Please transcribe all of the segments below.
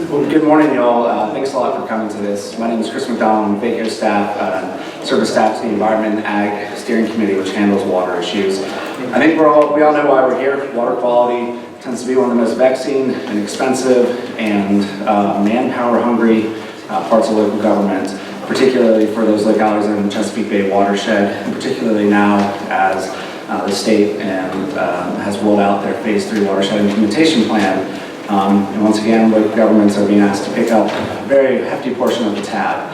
Well, good morning, y'all. Thanks a lot for coming to this. My name is Chris McDonald. I'm VACo staff, service staff to the Environment and Ag Steering Committee, which handles water issues. I think we all know why we're here. Water quality tends to be one of the most vexing and expensive and manpower-hungry parts of local government, particularly for those localities in the Chesapeake Bay watershed, and particularly now as the state has rolled out their Phase III watershed implementation plan. And once again, local governments are being asked to pick up a very hefty portion of the tab.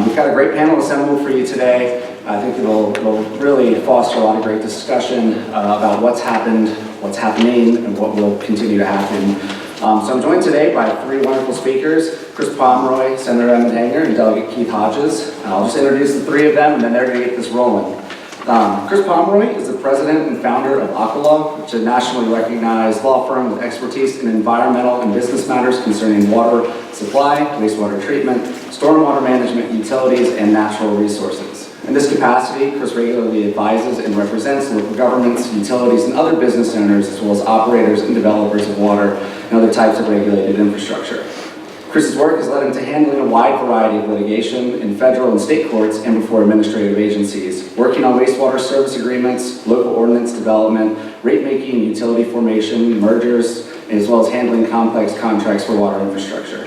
We've got a great panel assembled for you today. I think it'll really foster a lot of great discussion about what's happened, what's happening, and what will continue to happen. So I'm joined today by three wonderful speakers, Chris Pomeroy, Senator Emmett, and Delegate Keith Hodges. I'll just introduce the three of them, and then they're going to get this rolling. Chris Pomeroy is the president and founder of AquaLaw, which is a nationally recognized law firm with expertise in environmental and business matters concerning water supply, wastewater treatment, stormwater management, utilities, and natural resources. In this capacity, Chris regularly advises and represents local governments, utilities, and other business owners, as well as operators and developers of water and other types of regulated infrastructure. Chris's work has led him to handling a wide variety of litigation in federal and state courts and before administrative agencies, working on wastewater service agreements, local ordinance development, rate-making, utility formation, mergers, as well as handling complex contracts for water infrastructure.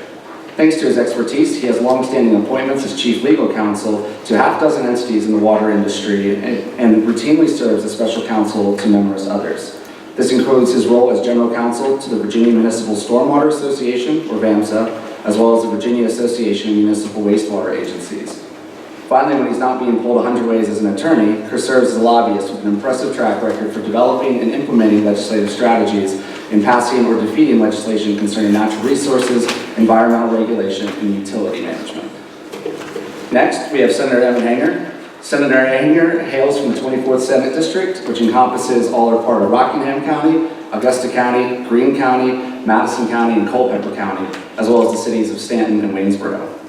Thanks to his expertise, he has long-standing appointments as chief legal counsel to half a dozen entities in the water industry and routinely serves as special counsel to numerous others. This includes his role as general counsel to the Virginia Municipal Stormwater Association, or VAMSA, as well as the Virginia Association of Municipal Wastewater Agencies. Finally, when he's not being pulled 100 ways as an attorney, Chris serves as a lobbyist with an impressive track record for developing and implementing legislative strategies in passing or defeating legislation concerning natural resources, environmental regulation, and utility management. Next, we have Senator Emmett. Senator Hanger hails from the 24th Senate District, which encompasses all or part of Rockingham County, Augusta County, Greene County, Madison County, and Culpeper County, as well as the cities of Stanton and Waynesboro.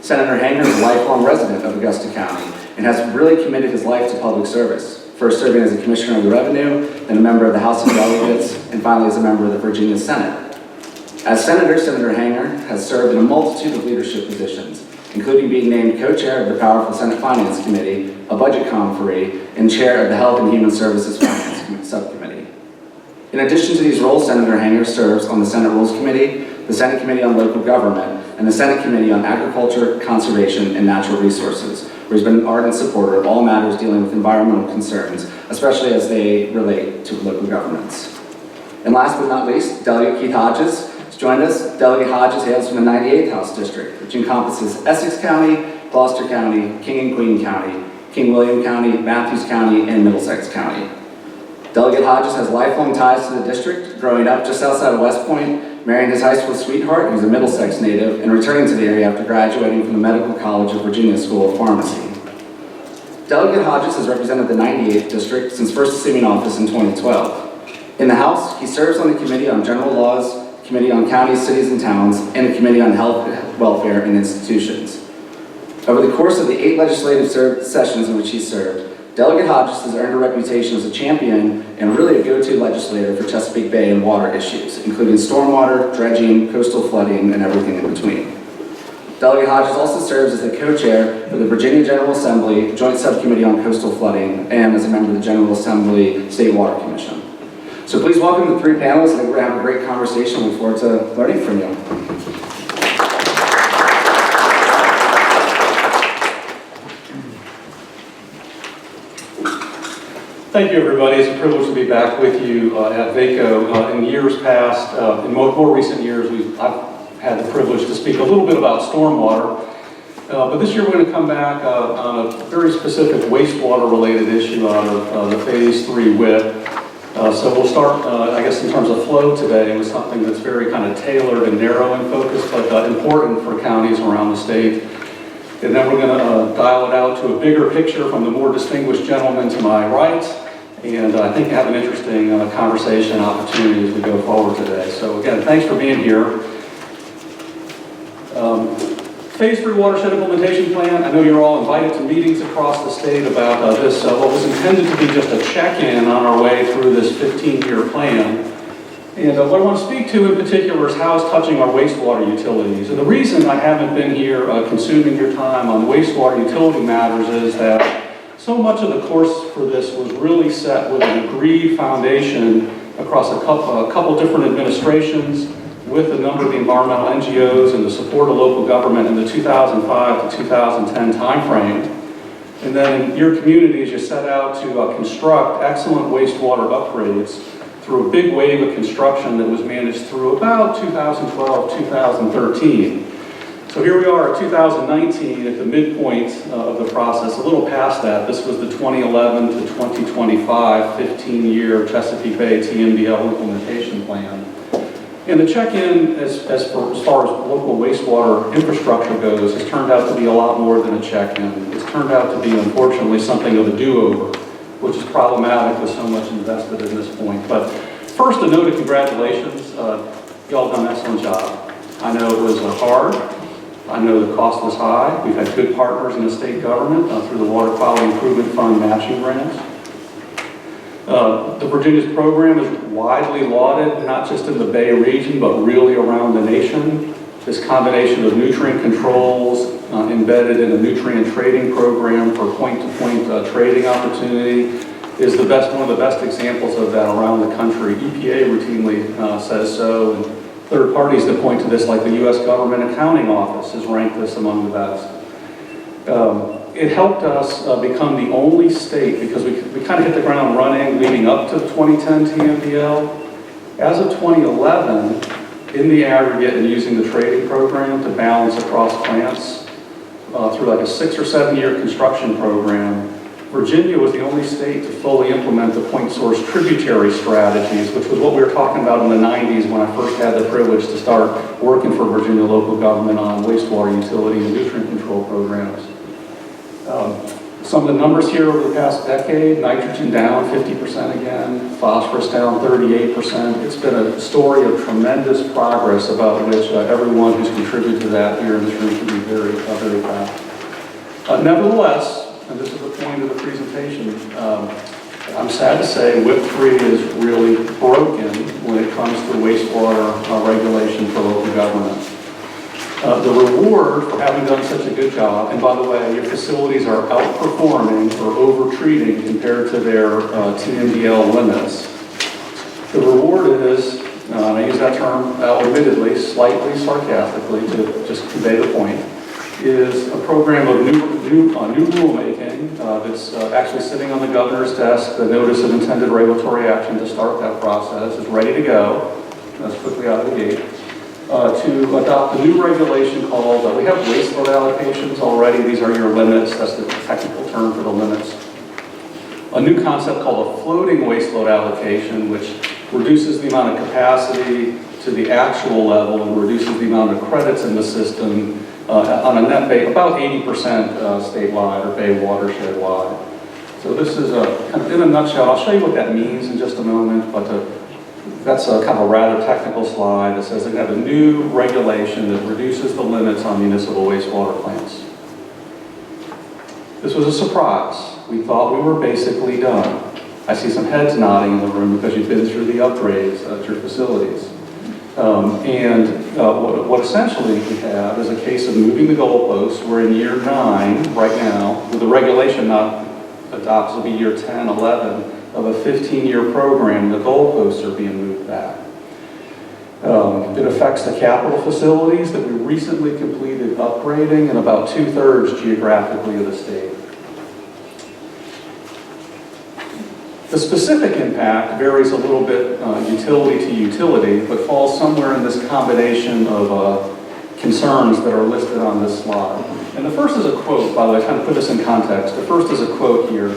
Senator Hanger is a lifelong resident of Augusta County and has really committed his life to public service, first serving as a commissioner of the revenue, then a member of the House of Delegates, and finally as a member of the Virginia Senate. As senator, Senator Hanger has served in a multitude of leadership positions, including being named co-chair of the powerful Senate Finance Committee, a budget conferee, and chair of the Health and Human Services Finance Subcommittee. In addition to these roles, Senator Hanger serves on the Senate Rules Committee, the Senate Committee on Local Government, and the Senate Committee on Agriculture, Conservation, and Natural Resources, where he's been an ardent supporter of all matters dealing with environmental concerns, especially as they relate to local governments. And last but not least, Delegate Keith Hodges has joined us. Delegate Hodges hails from the 98th House District, which encompasses Essex County, Gloucester County, King and Queen County, King William County, Matthews County, and Middlesex County. Delegate Hodges has lifelong ties to the district, growing up just outside of West Point, marrying his high school sweetheart, who's a Middlesex native, and returning to the area after graduating from the Medical College of Virginia School of Pharmacy. Delegate Hodges has represented the 98th District since first assuming office in 2012. In the House, he serves on the Committee on General Laws, Committee on Counties, Cities, and Towns, and the Committee on Health, Welfare, and Institutions. Over the course of the 8 legislative sessions in which he served, Delegate Hodges has earned a reputation as a champion and really a go-to legislator for Chesapeake Bay and water issues, including stormwater, dredging, coastal flooding, and everything in between. Delegate Hodges also serves as the co-chair for the Virginia General Assembly Joint Subcommittee on Coastal Flooding and as a member of the General Assembly State Water Commission. So please welcome the three panelists. I think we're going to have a great conversation. Look forward to learning from you. Thank you, everybody. It's a privilege to be back with you at VACo. In years past, in more recent years, I've had the privilege to speak a little bit about stormwater. But this year we're going to come back on a very specific wastewater-related issue out of the Phase III WIP. So we'll start, I guess, in terms of flow today with something that's very kind of tailored and narrow in focus, but important for counties around the state. And then we're going to dial it out to a bigger picture from the more distinguished gentleman to my right. And I think you have an interesting conversation opportunity as we go forward today. So again, thanks for being here. Phase III Watershed Implementation Plan. I know you're all invited to meetings across the state about this, what was intended to be just a check-in on our way through this 15-year plan. And what I want to speak to in particular is how it's touching our wastewater utilities. And the reason I haven't been here consuming your time on wastewater utility matters is that so much of the course for this was really set with an agreed foundation across a couple different administrations with a number of the environmental NGOs and the support of local government in the 2005 to 2010 timeframe. And then in your communities, you set out to construct excellent wastewater upgrades through a big wave of construction that was managed through about 2012, 2013. So here we are at 2019 at the midpoint of the process, a little past that. This was the 2011 to 2025 15-year Chesapeake Bay TMDL implementation plan. And the check-in as far as local wastewater infrastructure goes has turned out to be a lot more than a check-in. It's turned out to be, unfortunately, something of a do-over, which is problematic with so much invested at this point. But first, a note of congratulations. Y'all done an excellent job. I know it was hard. I know the cost was high. We've had good partners in the state government through the Water Quality Improvement Fund matching grants. The Virginia's program is widely lauded, not just in the Bay region, but really around the nation. This combination of nutrient controls embedded in a nutrient trading program for point-to-point trading opportunity is one of the best examples of that around the country. EPA routinely says so, and third parties that point to this, like the U.S. Government Accounting Office, has ranked this among the best. It helped us become the only state, because we kind of hit the ground running leading up to 2010 TMDL. As of 2011, in the aggregate and using the trading program to balance across plants through like a 6 or 7 year construction program, Virginia was the only state to fully implement the point source tributary strategies, which was what we were talking about in the 90s when I first had the privilege to start working for Virginia local government on wastewater utility and nutrient control programs. Some of the numbers here over the past decade: nitrogen down 50% again, phosphorus down 38%. It's been a story of tremendous progress about which everyone who's contributed to that here in this room can be very, very proud. Nevertheless, and this is the point of the presentation, I'm sad to say WIP3 is really broken when it comes to wastewater regulation for local government. The reward for having done such a good job, and by the way, your facilities are outperforming or over-treating compared to their TMDL limits. The reward is, and I use that term admittedly, slightly sarcastically to just convey the point, is a program of new rulemaking that's actually sitting on the governor's desk. The notice of intended regulatory action to start that process is ready to go. That's quickly out of the gate. To adopt a new regulation called, we have waste load allocations already. These are your limits. That's the technical term for the limits. A new concept called a floating waste load allocation, which reduces the amount of capacity to the actual level and reduces the amount of credits in the system on a net base, about 80% statewide or Bay watershed wide. So this is kind of in a nutshell. I'll show you what that means in just a moment, but that's a kind of a rather technical slide that says they have a new regulation that reduces the limits on municipal wastewater plants. This was a surprise. We thought we were basically done. I see some heads nodding in the room because you've been through the upgrades at your facilities. What essentially we have is a case of moving the goalposts. We're in year 9 right now, with the regulation not adopted, it'll be year 10, 11 of a 15-year program. The goalposts are being moved back. It affects the capital facilities that we recently completed upgrading in about 2/3 geographically of the state. The specific impact varies a little bit utility to utility, but falls somewhere in this combination of concerns that are listed on this slide. And the first is a quote, by the way, to kind of put this in context. The first is a quote here.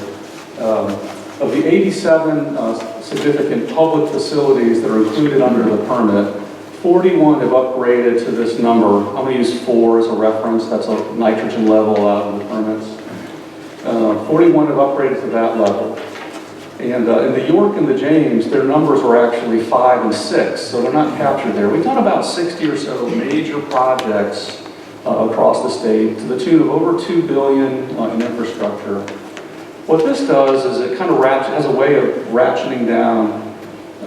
Of the 87 significant public facilities that are included under the permit, 41 have upgraded to this number. I'm going to use 4 as a reference. That's a nitrogen level out of the permits. 41 have upgraded to that level. And in the York and the James, their numbers were actually 5 and 6, so they're not captured there. We've done about 60 or so major projects across the state to the tune of over $2 billion in infrastructure. What this does is it kind of has a way of ratcheting down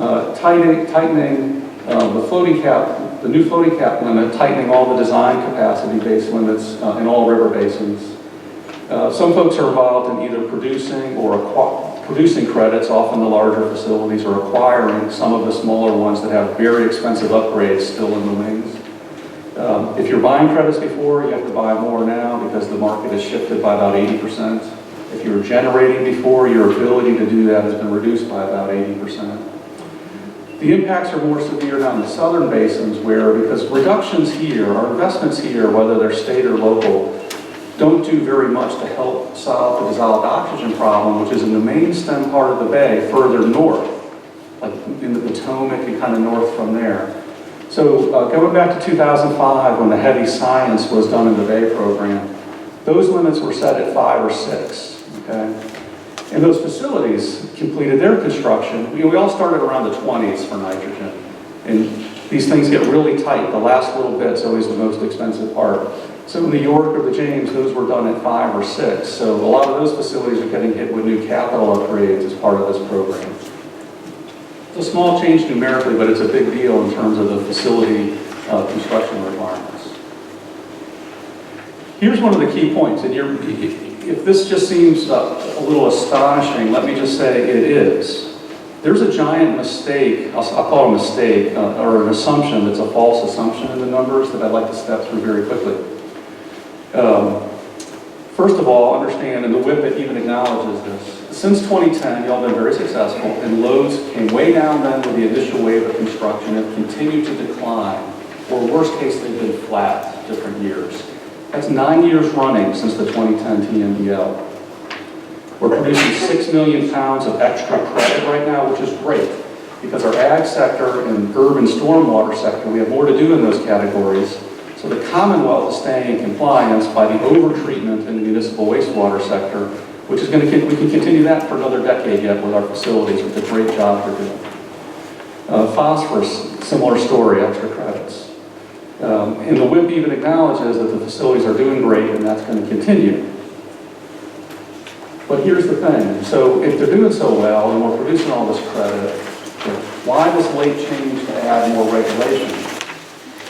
tightening the floating cap, the new floating cap limit, tightening all the design capacity base limits in all river basins. Some folks are involved in either producing or producing credits, often the larger facilities, or acquiring some of the smaller ones that have very expensive upgrades still in the wings. If you're buying credits before, you have to buy more now because the market has shifted by about 80%. If you were generating before, your ability to do that has been reduced by about 80%. The impacts are more severe down the southern basins where, because reductions here, our investments here, whether they're state or local, don't do very much to help solve the dissolved oxygen problem, which is in the main stem part of the bay further north, like in the Potomac and kind of north from there. So going back to 2005 when the heavy science was done in the Bay program, those limits were set at 5 or 6, okay? And those facilities completed their construction. We all started around the 20s for nitrogen. And these things get really tight. The last little bit's always the most expensive part. So in the York or the James, those were done at 5 or 6. So a lot of those facilities are getting hit with new capital upgrades as part of this program. It's a small change numerically, but it's a big deal in terms of the facility construction requirements. Here's one of the key points, and if this just seems a little astonishing, let me just say it is. There's a giant mistake, I'll call it a mistake, or an assumption that's a false assumption in the numbers that I'd like to step through very quickly. First of all, understand, and the WIP even acknowledges this, since 2010, y'all have been very successful, and loads came way down then with the initial wave of construction and continued to decline, or worst case, they've been flat different years. That's 9 years running since the 2010 TMDL. We're producing 6 million pounds of extra credit right now, which is great, because our ag sector and urban stormwater sector, we have more to do in those categories. So the Commonwealth is staying in compliance by the overtreatment in the municipal wastewater sector, which is going to, we can continue that for another decade yet with our facilities, with the great job they're doing. Phosphorus, similar story, extra credits. And the WIP even acknowledges that the facilities are doing great and that's going to continue. But here's the thing, so if they're doing so well and we're producing all this credit, why this late change to add more regulation?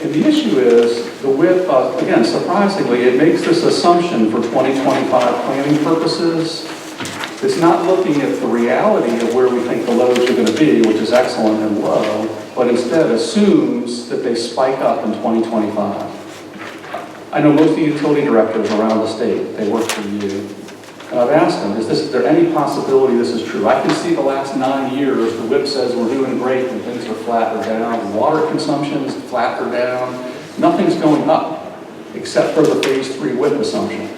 And the issue is, the WIP, again, surprisingly, it makes this assumption for 2025 planning purposes. It's not looking at the reality of where we think the loads are going to be, which is excellent and low, but instead assumes that they spike up in 2025. I know most of the utility directors around the state, they work for you. And I've asked them, is there any possibility this is true? I can see the last 9 years, the WIP says we're doing great and things are flat or down. Water consumption is flat or down. Nothing's going up, except for the Phase III WIP assumption.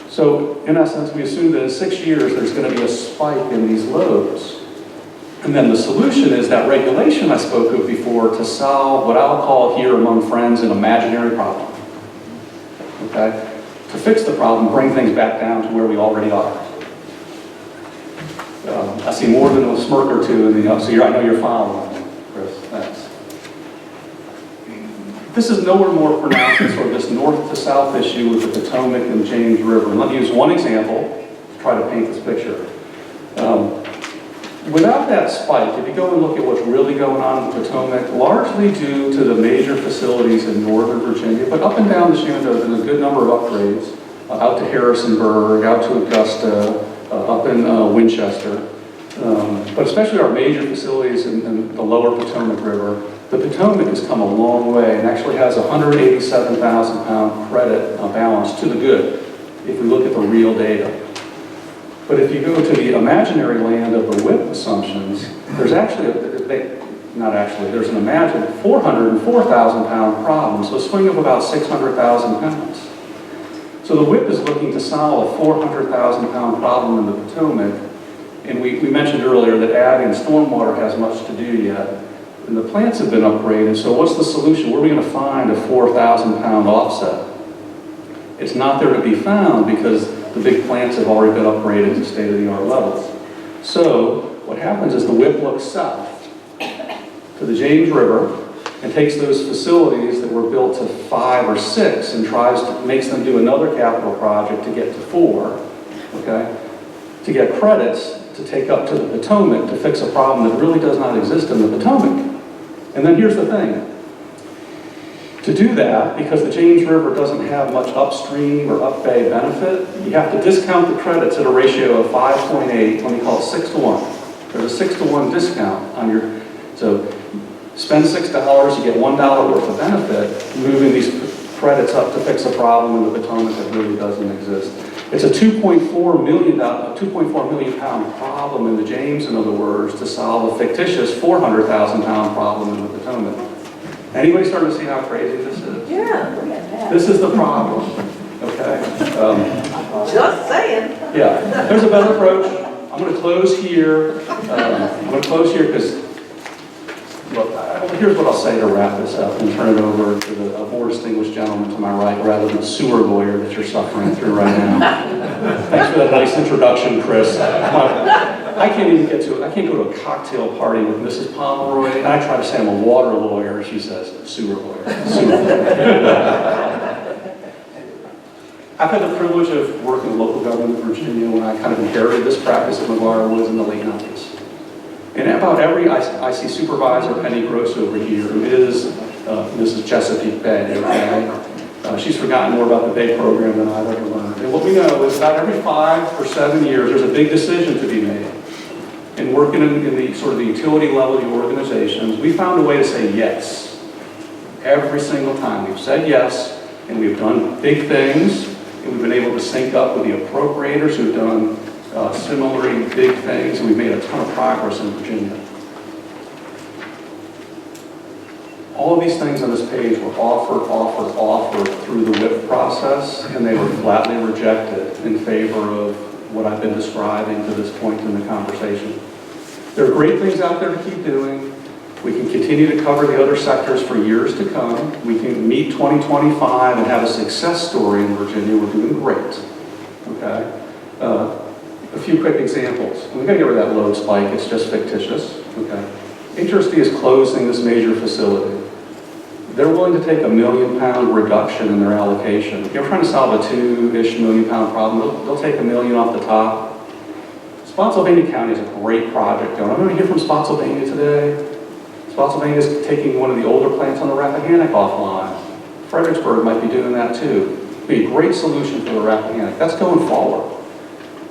So, in essence, we assume that in 6 years, there's going to be a spike in these loads. And then the solution is that regulation I spoke of before to solve what I'll call here among friends an imaginary problem. Okay? To fix the problem, bring things back down to where we already are. I see more than a smirk or two in the, so I know you're following me, Chris, thanks. This is nowhere more pronounced than sort of this north to south issue with the Potomac and James River. And let me use one example to try to paint this picture. Without that spike, if you go and look at what's really going on in the Potomac, largely due to the major facilities in northern Virginia, but up and down the Shenandoah, there's a good number of upgrades, out to Harrisonburg, out to Augusta, up in Winchester, but especially our major facilities in the lower Potomac River. The Potomac has come a long way and actually has a 187,000 pound credit balance to the good, if we look at the real data. But if you go to the imaginary land of the WIP assumptions, there's actually, there's an imagined 404,000 pound problem, so a swing of about 600,000 pounds. So the WIP is looking to solve a 400,000 pound problem in the Potomac, and we mentioned earlier that ag and stormwater has much to do yet, and the plants have been upgraded, so what's the solution? Where are we going to find a 4,000 pound offset? It's not there to be found because the big plants have already been upgraded to state-of-the-art levels. So what happens is the WIP looks south to the James River and takes those facilities that were built to 5 or 6 and makes them do another capital project to get to 4, okay, to get credits, to take up to the Potomac to fix a problem that really does not exist in the Potomac. And then here's the thing. To do that, because the James River doesn't have much upstream or up bay benefit, you have to discount the credits at a ratio of 5.8, let me call it 6 to 1. There's a 6 to 1 discount on your, so spend $6, you get $1 worth of benefit, moving these credits up to fix a problem in the Potomac that really doesn't exist. It's a $2.4 million pound problem in the James, in other words, to solve a fictitious 400,000 pound problem in the Potomac. Anybody starting to see how crazy this is? Yeah, look at that. This is the problem, okay? Just saying. Yeah, there's a better approach. I'm going to close here. I'm going to close here because, look, here's what I'll say to wrap this up and turn it over to the more distinguished gentleman to my right rather than the sewer lawyer that you're suffering through right now. Thanks for that nice introduction, Chris. I can't even get to it. I can't go to a cocktail party with Mrs. Pomeroy, and I try to say I'm a water lawyer, and she says, sewer lawyer. Sewer lawyer. I've had the privilege of working in local government in Virginia when I kind of inherited this practice at McGuire Woods in the late 90s. And about every IC supervisor, Penny Gross over here, who is Mrs. Chesapeake Bay, okay? She's forgotten more about the Bay program than I've ever learned. And what we know is about every 5 or 7 years, there's a big decision to be made. And working in the sort of the utility level of the organizations, we found a way to say yes. Every single time we've said yes, and we've done big things, and we've been able to sync up with the appropriators who've done similarly big things, and we've made a ton of progress in Virginia. All of these things on this page were offered through the WIP process, and they were flatly rejected in favor of what I've been describing to this point in the conversation. There are great things out there to keep doing. We can continue to cover the other sectors for years to come. We can meet 2025 and have a success story in Virginia. We're doing great, okay? A few quick examples. We've got to get rid of that load spike. It's just fictitious, okay? HRC is closing this major facility. They're willing to take a £1 million reduction in their allocation. If you're trying to solve a $2-ish million problem, they'll take $1 million off the top. Spotsylvania County is a great project. I'm going to hear from Spotsylvania today. Spotsylvania is taking one of the older plants on the Rappahannock offline. Fredericksburg might be doing that too. It'd be a great solution for the Rappahannock. That's going forward.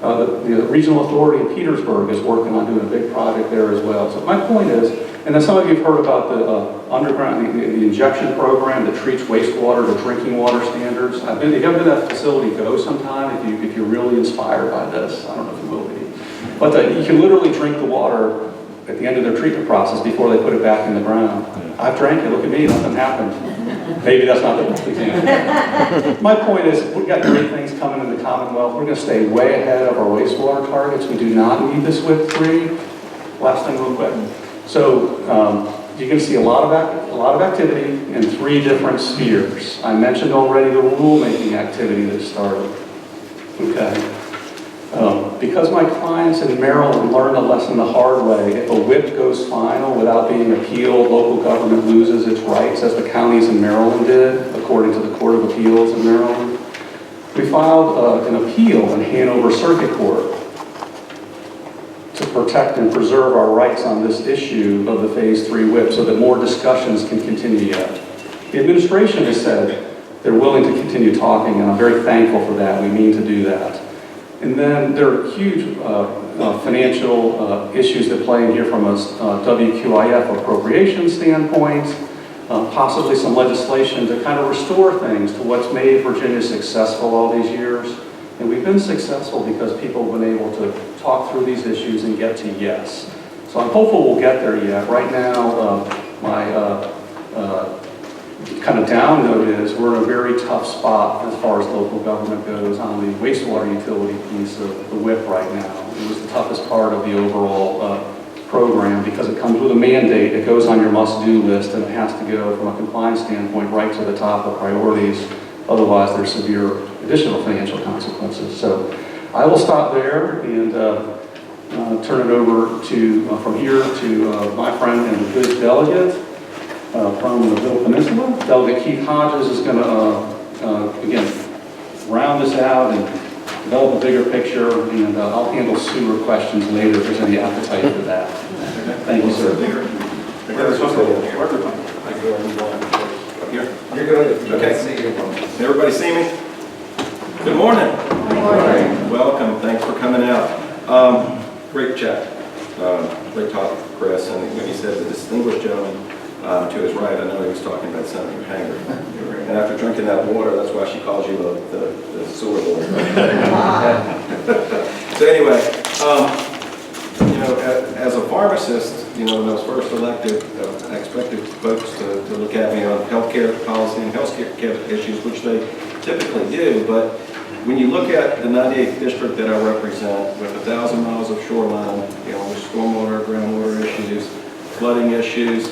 The regional authority in Petersburg is working on doing a big project there as well. So my point is, and then some of you have heard about the underground, the injection program that treats wastewater to drinking water standards. If you haven't been to that facility, go sometime if you're really inspired by this. I don't know if you will be. But you can literally drink the water at the end of their treatment process before they put it back in the ground. I've drank it, look at me, nothing happened. Maybe that's not the best example. My point is, we've got great things coming in the Commonwealth. We're going to stay way ahead of our wastewater targets. We do not need this WIP 3. Last thing real quick. So you're going to see a lot of activity in 3 different spheres. I mentioned already the rulemaking activity that started. Okay. Because my clients in Maryland learned a lesson the hard way, if a WIP goes final without being appealed, local government loses its rights, as the counties in Maryland did, according to the Court of Appeals in Maryland. We filed an appeal in Hanover Circuit Court to protect and preserve our rights on this issue of the Phase III WIP so that more discussions can continue yet. The administration has said they're willing to continue talking, and I'm very thankful for that. We mean to do that. And then there are huge financial issues that play in here from a WQIF appropriation standpoint, possibly some legislation to kind of restore things to what's made Virginia successful all these years. And we've been successful because people have been able to talk through these issues and get to yes. So I'm hopeful we'll get there yet. Right now, my kind of down note is we're in a very tough spot as far as local government goes on the wastewater utility piece of the WIP right now. It was the toughest part of the overall program because it comes with a mandate. It goes on your must-do list, and it has to go from a compliance standpoint right to the top of priorities. Otherwise, there's severe additional financial consequences. So I will stop there and turn it over to from here to my friend and the good delegate from the Middle Peninsula. Delegate Keith Hodges is going to, again, round this out and develop a bigger picture, and I'll handle sewer questions later if there's any appetite for that. Thank you, sir. You're good. Okay. Everybody see me? Good morning. Good morning. Welcome. Thanks for coming out. Great chat. Great talk, Chris. And when he said the distinguished gentleman to his right, I know he was talking about Senator Hanger. And after drinking that water, that's why she calls you the sewer lord. So anyway, you know, as a pharmacist, you know, when I was first elected, I expected folks to look at me on healthcare policy and healthcare issues, which they typically do. But when you look at the 98th district that I represent, with 1,000 miles of shoreline, you know, with stormwater, groundwater issues, flooding issues,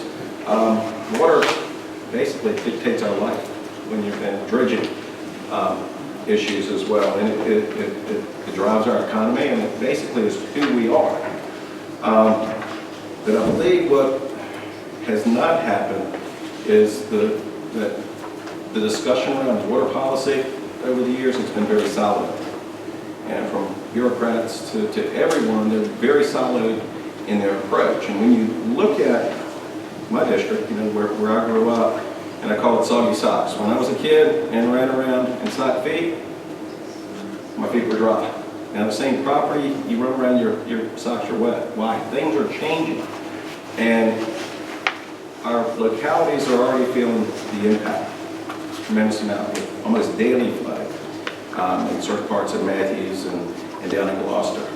water basically dictates our life when you're in dredging issues as well. And it drives our economy, and it basically is who we are. But I believe what has not happened is the discussion around water policy over the years. It's been very solid. And from bureaucrats to everyone, they're very solid in their approach. And when you look at my district, you know, where I grew up, and I call it soggy socks. When I was a kid and ran around in sock feet, my feet were dry. Now the same property, you run around, your socks are wet. Why? Things are changing. And our localities are already feeling the impact. Tremendous amount, with almost daily flooding in certain parts of Matthews and down in Gloucester.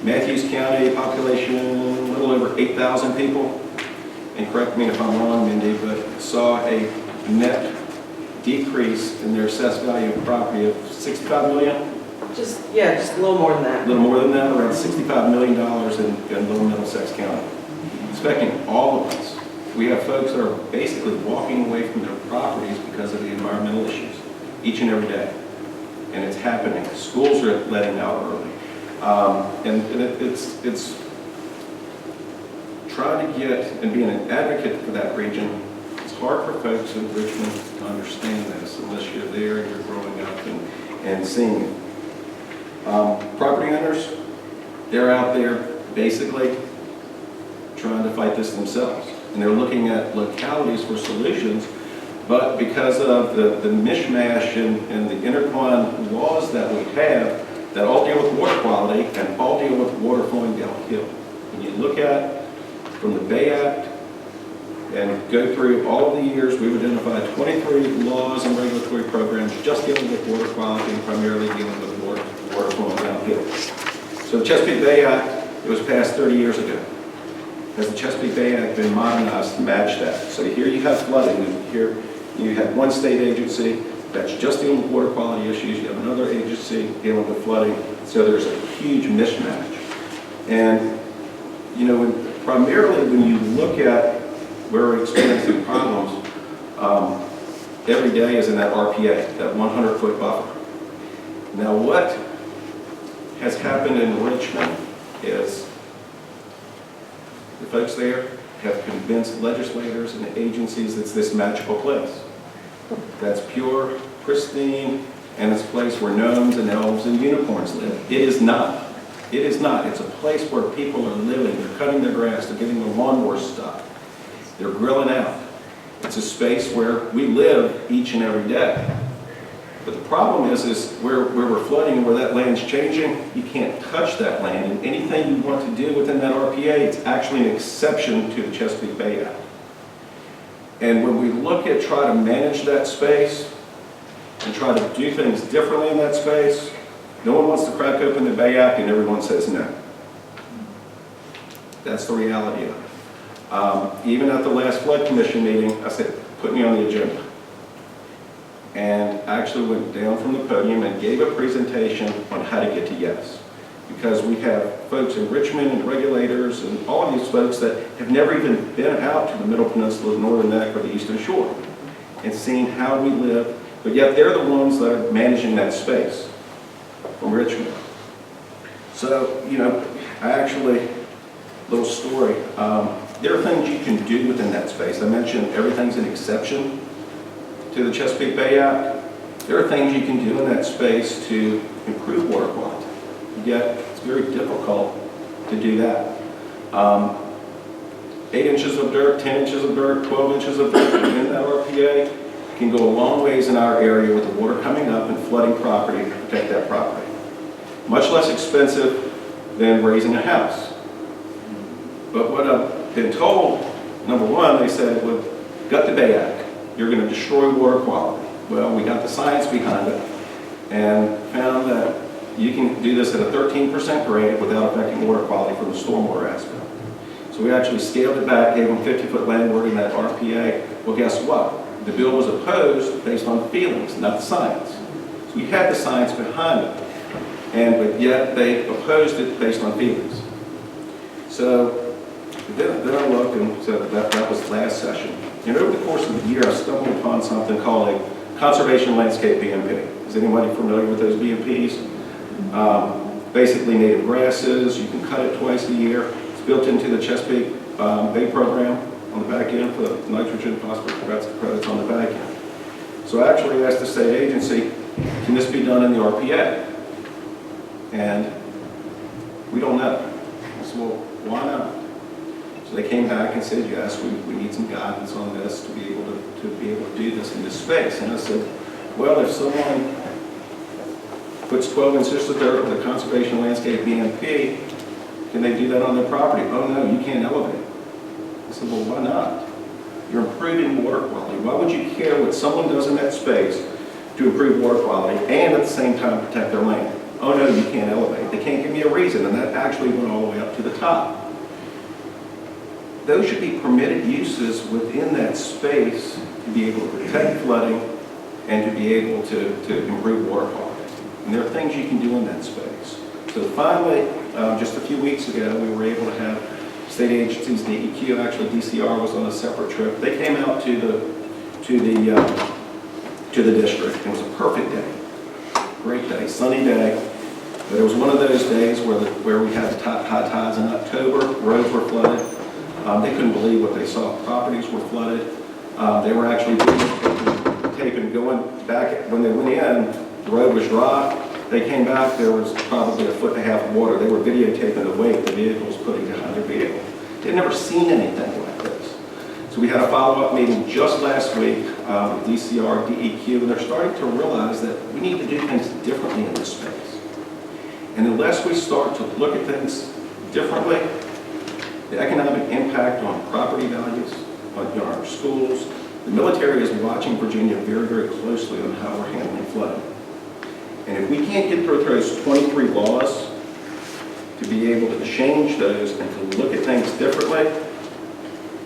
Matthews County population, a little over 8,000 people. And correct me if I'm wrong, Mindy, but saw a net decrease in their assessed value of property of $65 million? Just a little more than that. A little more than that, around $65 million in Little Middlesex County. It's affecting all of us. We have folks that are basically walking away from their properties because of the environmental issues each and every day. And it's happening. Schools are letting out early. It's trying to get and being an advocate for that region. It's hard for folks in Richmond to understand this unless you're there and you're growing up and seeing it. Property owners, they're out there basically trying to fight this themselves. And they're looking at localities for solutions, but because of the mishmash and the intertwined laws that we have that all deal with water quality and all deal with water flowing downhill. When you look at from the Bay Act and go through all of the years, we've identified 23 laws and regulatory programs just dealing with water quality and primarily dealing with water flowing downhill. So the Chesapeake Bay Act, it was passed 30 years ago. Has the Chesapeake Bay Act been modernized to match that? So here you have flooding, and here you have one state agency that's just dealing with water quality issues. You have another agency dealing with flooding. So there's a huge mismatch. And, you know, primarily when you look at where we're experiencing problems, every day is in that RPA, that 100-foot buffer. Now what has happened in Richmond is the folks there have convinced legislators and agencies it's this magical place that's pure, pristine, and it's a place where gnomes and elves and unicorns live. It is not. It is not. It's a place where people are living. They're cutting their grass. They're getting their lawnmower stuck. They're grilling out. It's a space where we live each and every day. But the problem is where we're flooding and where that land's changing, you can't touch that land. And anything you want to do within that RPA, it's actually an exception to the Chesapeake Bay Act. And when we look at try to manage that space and try to do things differently in that space, no one wants to crack open the Bay Act and everyone says no. That's the reality of it. Even at the last Flood Commission meeting, I said, put me on the agenda. And I actually went down from the podium and gave a presentation on how to get to yes. Because we have folks in Richmond and regulators and all of these folks that have never even been out to the Middle Peninsula, the Northern Neck, or the Eastern Shore and seen how we live, but yet they're the ones that are managing that space from Richmond. So, you know, I actually, little story, there are things you can do within that space. I mentioned everything's an exception to the Chesapeake Bay Act. There are things you can do in that space to improve water quality. Yet, it's very difficult to do that. 8 inches of dirt, 10 inches of dirt, 12 inches of dirt within that RPA can go a long ways in our area with the water coming up and flooding property to protect that property. Much less expensive than raising a house. But what I've been told, number one, they said it would gut the Bay Act. You're going to destroy water quality. Well, we got the science behind it and found that you can do this at a 13% grade without affecting water quality from the stormwater aspect. So we actually scaled it back, gave them 50-foot landward in that RPA. Well, guess what? The bill was opposed based on feelings, not the science. So we had the science behind it, but yet they opposed it based on feelings. So then I looked and said that was last session. And over the course of the year, I stumbled upon something called a conservation landscape BMP. Is anybody familiar with those BMPs? Basically native grasses. You can cut it twice a year. It's built into the Chesapeake Bay program on the back end for the nitrogen, phosphorus credits on the back end. So I actually asked the state agency, can this be done in the RPA? And we don't know. I said, well, why not? So they came back and said, yes, we need some guidance on this to be able to do this in this space. And I said, well, if someone puts 12 inches of dirt with a conservation landscape BMP, can they do that on their property? Oh no, you can't elevate. I said, well, why not? You're improving water quality. Why would you care what someone does in that space to improve water quality and at the same time protect their land? Oh no, you can't elevate. They can't give me a reason, and that actually went all the way up to the top. Those should be permitted uses within that space to be able to protect flooding and to be able to improve water quality. And there are things you can do in that space. So finally, just a few weeks ago, we were able to have state agencies, DEQ, actually DCR was on a separate trip. They came out to the district. It was a perfect day, great day, sunny day. But it was one of those days where we had high tides in October. Roads were flooded. They couldn't believe what they saw. Properties were flooded. They were actually taping going back when they went in. The road was dry. They came back, there was probably 1.5 foot of water. They were videotaping the weight the vehicle was putting behind their vehicle. They'd never seen anything like this. So we had a follow-up meeting just last week with DCR, DEQ, and they're starting to realize that we need to do things differently in this space. And unless we start to look at things differently, the economic impact on property values, on our schools, the military is watching Virginia very, very closely on how we're handling flooding. And if we can't get through those 23 laws to be able to change those and to look at things differently,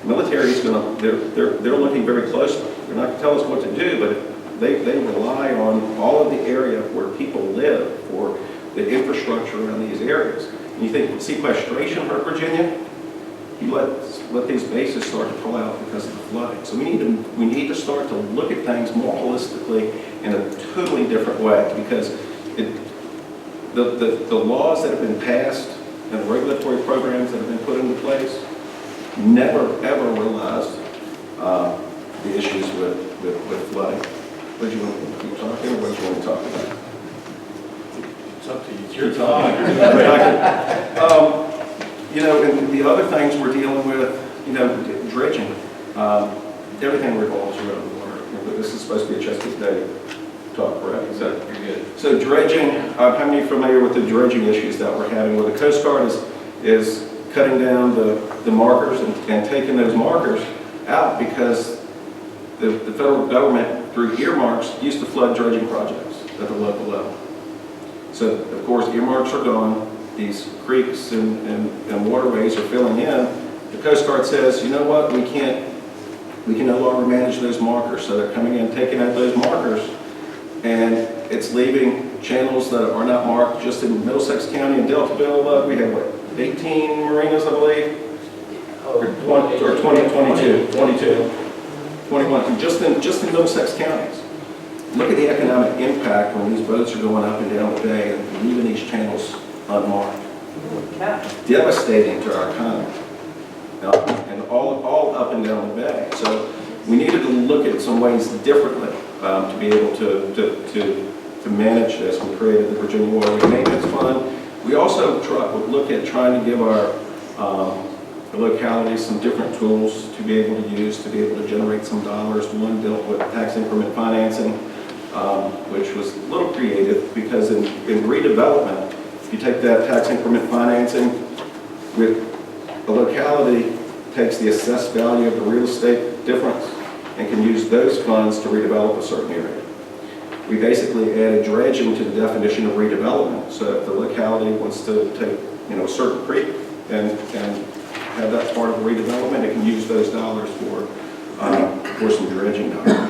the military is going to, they're looking very closely. They're not going to tell us what to do, but they rely on all of the area where people live for the infrastructure around these areas. And you think sequestration hurt Virginia? You let these bases start to pull out because of the flooding. So we need to start to look at things more holistically in a totally different way, because the laws that have been passed and the regulatory programs that have been put into place never ever realized the issues with flooding. What do you want to keep talking, or what do you want to talk about? It's up to you. It's your time. You know, and the other things we're dealing with, you know, dredging. Everything revolves around water. This is supposed to be a Chesapeake Bay talk, correct? Is that pretty good? So dredging, how many are familiar with the dredging issues that we're having, where the Coast Guard is cutting down the markers and taking those markers out because the federal government, through earmarks, used to flood dredging projects at the local level. So, of course, earmarks are gone. These creeks and waterways are filling in. The Coast Guard says, you know what, we can no longer manage those markers. So they're coming in, taking out those markers, and it's leaving channels that are not marked. Just in Middlesex County and Deltaville, we have, what, 18 marinas, I believe? Or 21, just in Middlesex counties. Look at the economic impact when these boats are going up and down the bay and leaving these channels unmarked. Devastating to our economy. And all up and down the bay. So we needed to look at some ways differently to be able to to manage this, we created the Virginia Waterway Maintenance Fund. We also look at trying to give our the localities some different tools to be able to use, to be able to generate some dollars. One dealt with tax increment financing, which was a little creative because in redevelopment, if you take that tax increment financing, with the locality takes the assessed value of the real estate difference and can use those funds to redevelop a certain area. We basically added dredging to the definition of redevelopment. So if the locality wants to take, a certain creek and have that part of the redevelopment, it can use those dollars for some dredging dollars.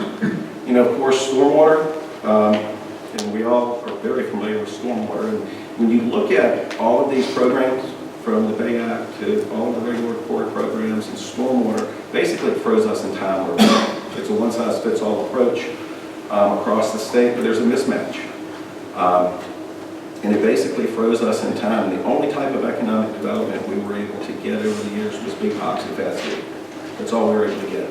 Of course, stormwater, and we all are very familiar with stormwater. And when you look at all of these programs, from the Bay Act to all of the regulatory programs and stormwater, basically it throws us in time. It's a one-size-fits-all approach across the state, but there's a mismatch. And it basically froze us in time. The only type of economic development we were able to get over the years was big box capacity. That's all we were able to get.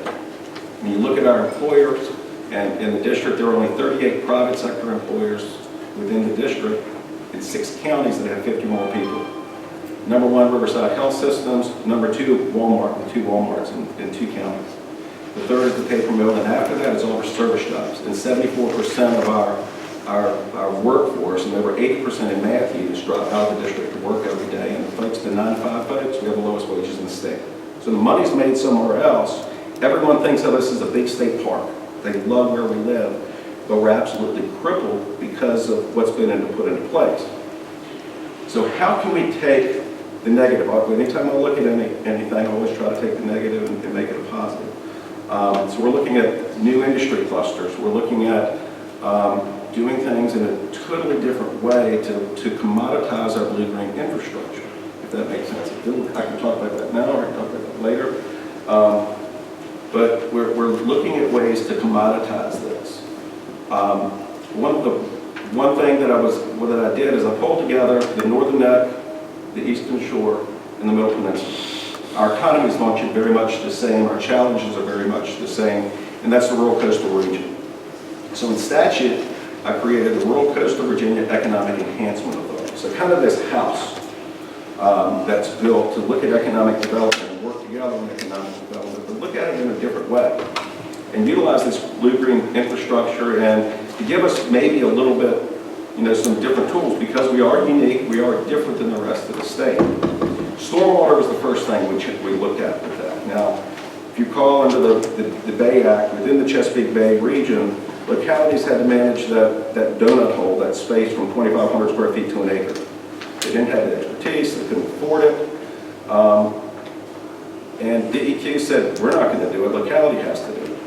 When you look at our employers, and in the district there are only 38 private sector employers within the district in 6 counties that have 50 more people. Number 1, Riverside Health Systems. Number 2, Walmart, with 2 Walmarts in 2 counties. The third is the paper mill, and after that is all our service jobs. And 74% of our workforce, and over 80% in Matthews, drop out of the district to work every day. And the folks, the 9-to-5 folks, we have the lowest wages in the state. So the money's made somewhere else. Everyone thinks of us as a big state park. They love where we live, but we're absolutely crippled because of what's been put into place. So how can we take the negative? Anytime I look at anything, I always try to take the negative and make it a positive. So we're looking at new industry clusters. We're looking at doing things in a totally different way to commoditize our blue-green infrastructure, if that makes sense. I can talk about that now, or I can talk about that later. But we're looking at ways to commoditize this. One thing that I did is I pulled together the northern neck, the eastern shore, and the middle peninsula. Our economies function very much the same, our challenges are very much the same, and that's the rural coastal region. So in statute, I created the Rural Coastal Virginia Economic Enhancement Authority. So kind of this house that's built to look at economic development and work together on economic development, but look at it in a different way and utilize this blue-green infrastructure and to give us maybe a little bit, some different tools, because we are unique, we are different than the rest of the state. Stormwater was the first thing we looked at with that. Now, if you call under the Bay Act, within the Chesapeake Bay region, localities had to manage that donut hole, that space from 2,500 square feet to an acre. They didn't have the expertise, they couldn't afford it. And DEQ said, we're not going to do it, locality has to do it.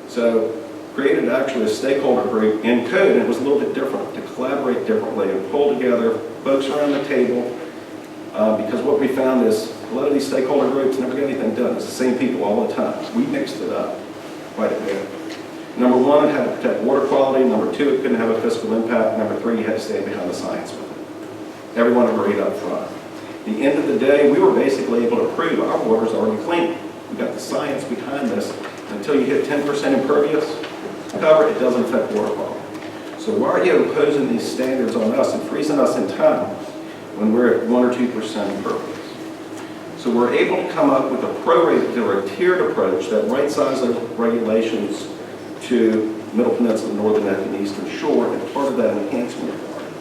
So created actually a stakeholder group in code, and it was a little bit different, to collaborate differently and pull together folks around the table, because what we found is a lot of these stakeholder groups never get anything done. It's the same people all the time. We mixed it up quite a bit. Number 1, it had to protect water quality. Number 2, it couldn't have a fiscal impact. Number 3, you had to stand behind the science with it. Everyone agreed up front. At the end of the day, we were basically able to prove our water's already clean. We got the science behind this. Until you hit 10% impervious cover, it doesn't affect water quality. So why are you imposing these standards on us and freezing us in time when we're at 1 or 2% impervious? So we're able to come up with a prorated or a tiered approach that right-size the regulations to Middle Peninsula, Northern Neck, and Eastern Shore, and part of that enhancement authority.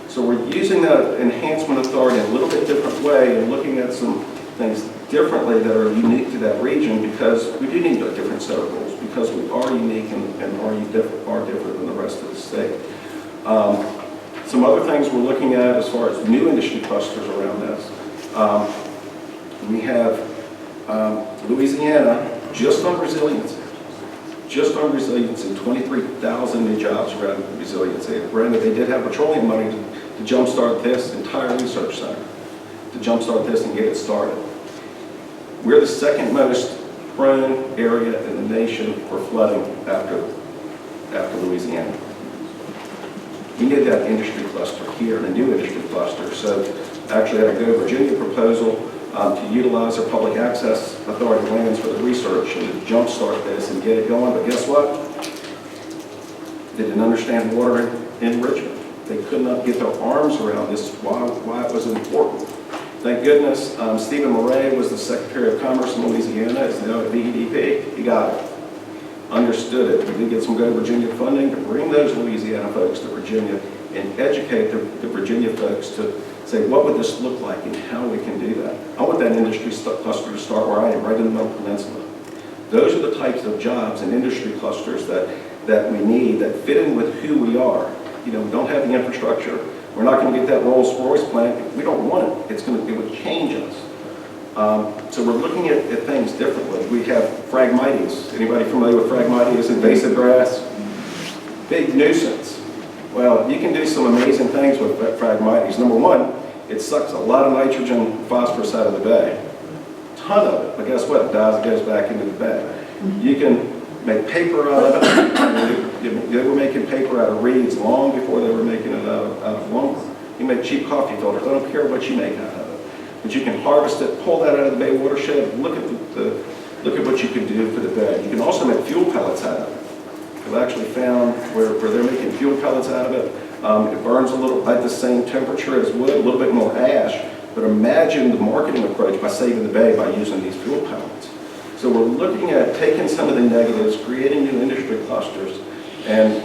So we're using that enhancement authority in a little bit different way and looking at some things differently that are unique to that region, because we do need a different set of rules, because we are unique and are different than the rest of the state. Some other things we're looking at as far as new industry clusters around this. We have Louisiana just on resiliency. Just on resiliency, 23,000 new jobs around resiliency. Granted, they did have petroleum money to jumpstart this entire research center, to jumpstart this and get it started. We're the second most prone area in the nation for flooding after Louisiana. We need that industry cluster here, and a new industry cluster. So actually had a Go Virginia proposal to utilize our public access authority lands for the research and to jumpstart this and get it going. But guess what? They didn't understand water enrichment. They could not get their arms around this, why it was important. Thank goodness, Stephen Murray was the Secretary of Commerce in Louisiana, as now at VEDP. He got it, understood it. We did get some good Virginia funding to bring those Louisiana folks to Virginia and educate the Virginia folks to say, what would this look like and how we can do that. I want that industry cluster to start where I am, right in the Middle Peninsula. Those are the types of jobs and industry clusters that we need, that fit in with who we are. You know, we don't have the infrastructure. We're not going to get that Rolls-Royce plant. We don't want it. It would change us. So we're looking at things differently. We have Phragmites. Anybody familiar with Phragmites? Invasive grass? Big nuisance. Well, you can do some amazing things with Phragmites. Number one, it sucks a lot of nitrogen and phosphorus out of the bay. Ton of it. But guess what? It dies, it goes back into the bay. You can make paper out of it. They were making paper out of reeds long before they were making it out of lumber. You make cheap coffee filters. I don't care what you make out of it. But you can harvest it, pull that out of the bay watershed, look at what you can do for the bay. You can also make fuel pellets out of it. I've actually found where they're making fuel pellets out of it. It burns a little at the same temperature as wood, a little bit more ash. But imagine the marketing approach by saving the bay by using these fuel pellets. So we're looking at taking some of the negatives, creating new industry clusters, and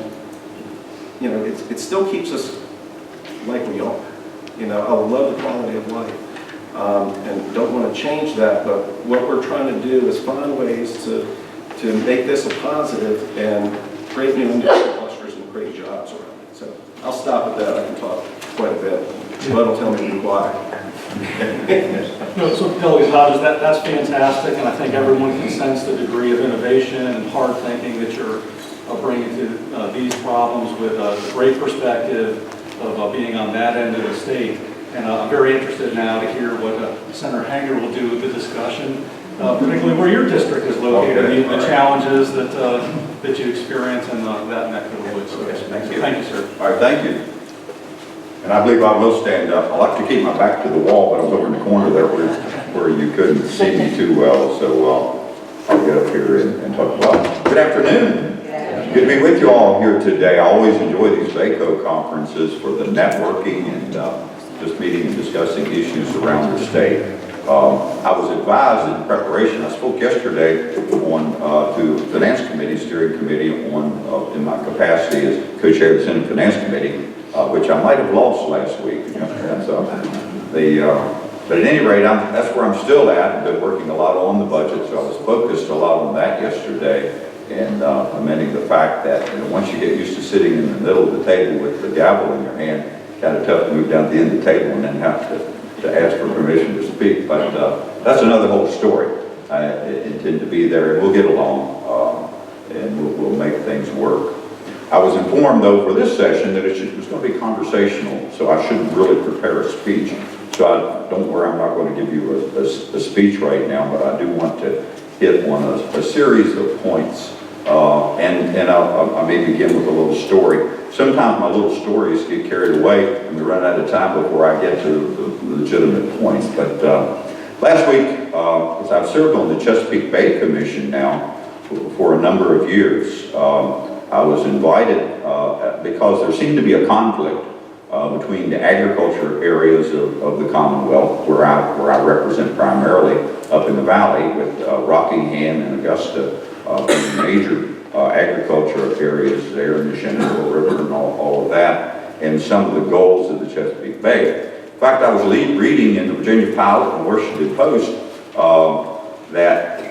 you know, it still keeps us like we are. You know, I love the quality of life. And don't want to change that, but what we're trying to do is find ways to make this a positive and create new industry clusters and create jobs around it. So I'll stop at that. I can talk quite a bit. Bud will tell me to be quiet. So Kelly, Hodges, that's fantastic, and I think everyone can sense the degree of innovation and hard thinking that you're bringing to these problems with a great perspective of being on that end of the state. And I'm very interested now to hear what Senator Hanger will do with the discussion, particularly where your district is located, Okay. the challenges that you experience in that neck of the woods. So, Thank you. Thank you, sir. All right, thank you. And I believe I will stand up. I like to keep my back to the wall, but I was over in the corner there where you couldn't see me too well, so I'll get up here and talk about it. Good afternoon. Good to be with you all here today. I always enjoy these VACo conferences for the networking and just meeting and discussing issues around the state. I was advised in preparation, I spoke yesterday to Finance Committee, Steering Committee in my capacity as co-chair of the Senate Finance Committee, which I might have lost last week. But at any rate, that's where I'm still at. I've been working a lot on the budget, so I was focused a lot on that yesterday, and lamenting the fact that once you get used to sitting in the middle of the table with the gavel in your hand, kind of tough to move down to the end of the table and then have to ask for permission to speak. But that's another whole story. I intend to be there, and we'll get along, and we'll make things work. I was informed, though, for this session that it was going to be conversational, so I shouldn't really prepare a speech. So don't worry, I'm not going to give you a speech right now, but I do want to hit on a series of points. And I may begin with a little story. Sometimes my little stories get carried away and we run out of time before I get to the legitimate points. But last week, as I've served on the Chesapeake Bay Commission now for a number of years, I was invited because there seemed to be a conflict between the agriculture areas of the Commonwealth, where I represent primarily up in the valley with Rockingham and Augusta, major agriculture areas there in the Shenandoah River and all of that, and some of the goals of the Chesapeake Bay. In fact, I was reading in the Virginia Pilot and Watershed Post that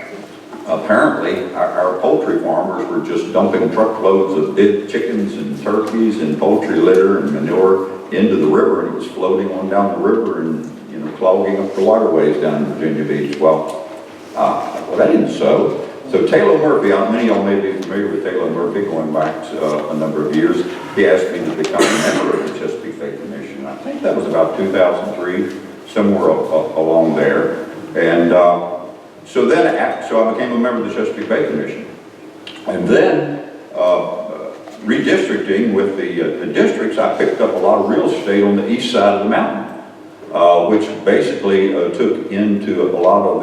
apparently our poultry farmers were just dumping truckloads of dead chickens and turkeys and poultry litter and manure into the river, and it was floating on down the river and clogging up the waterways down in Virginia Beach. Well, that isn't so. So Taylor Murphy, many of y'all may be familiar with Taylor Murphy going back to a number of years. He asked me to become a member of the Chesapeake Bay Commission. I think that was about 2003, somewhere along there. And so I became a member of the Chesapeake Bay Commission. And then redistricting with the districts, I picked up a lot of real estate on the east side of the mountain, which basically took into a lot of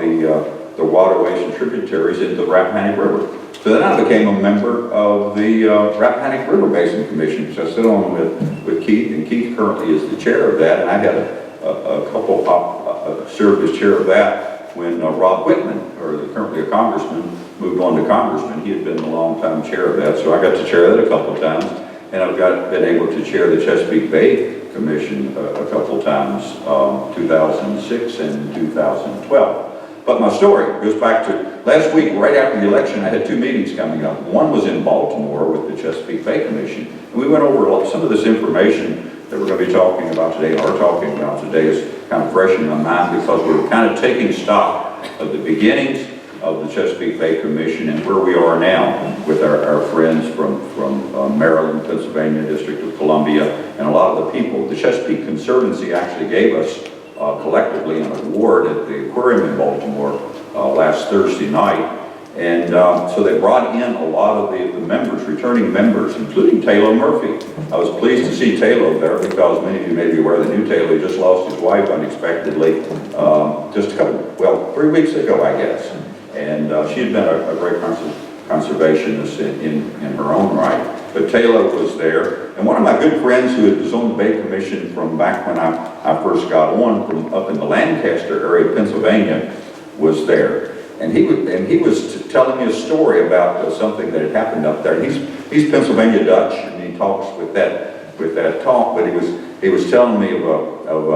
the waterways and tributaries into the Rappahannock River. So then I became a member of the Rappahannock River Basin Commission, which I sit on with Keith, and Keith currently is the chair of that, and I had a couple served as chair of that when Rob Whitman, or currently a congressman, moved on to congressman. He had been a long-time chair of that, so I got to chair that a couple of times, and I've been able to chair the Chesapeake Bay Commission a couple of times, 2006 and 2012. But my story goes back to last week, right after the election. I had two meetings coming up. One was in Baltimore with the Chesapeake Bay Commission, and we went over some of this information that we're going to be talking about today, and are talking about today, is kind of fresh in my mind because we're kind of taking stock of the beginnings of the Chesapeake Bay Commission and where we are now with our friends from Maryland, Pennsylvania, District of Columbia, and a lot of the people. The Chesapeake Conservancy actually gave us collectively an award at the aquarium in Baltimore last Thursday night. And so they brought in a lot of the members, returning members, including Taylor Murphy. I was pleased to see Taylor there because many of you may be aware that new Taylor just lost his wife unexpectedly just 3 weeks ago, I guess. And she had been a great conservationist in her own right. But Taylor was there. And one of my good friends who was on the Bay Commission from back when I first got on, from up in the Lancaster area of Pennsylvania, was there. And he was telling me a story about something that had happened up there. He's Pennsylvania Dutch, and he talks with that talk. But he was telling me of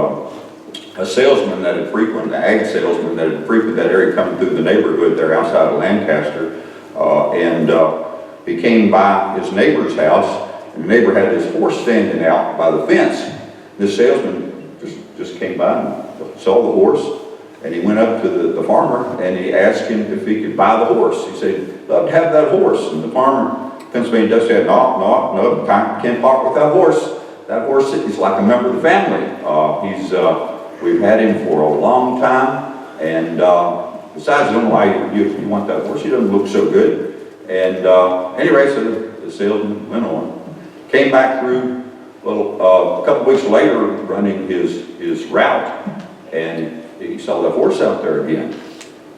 a salesman that had frequented, an ag salesman that had frequented that area, coming through the neighborhood there outside of Lancaster, and he came by his neighbor's house, and the neighbor had his horse standing out by the fence. This salesman just came by and saw the horse. And he went up to the farmer and he asked him if he could buy the horse. He said, "Love to have that horse." And the farmer, Pennsylvania Dutch, said, no, can't part with that horse. That horse is like a member of the family. We've had him for a long time. And besides, I don't know why you want that horse. He doesn't look so good. And anyway, so the salesman went on. Came back through a couple weeks later running his route. And he saw the horse out there again,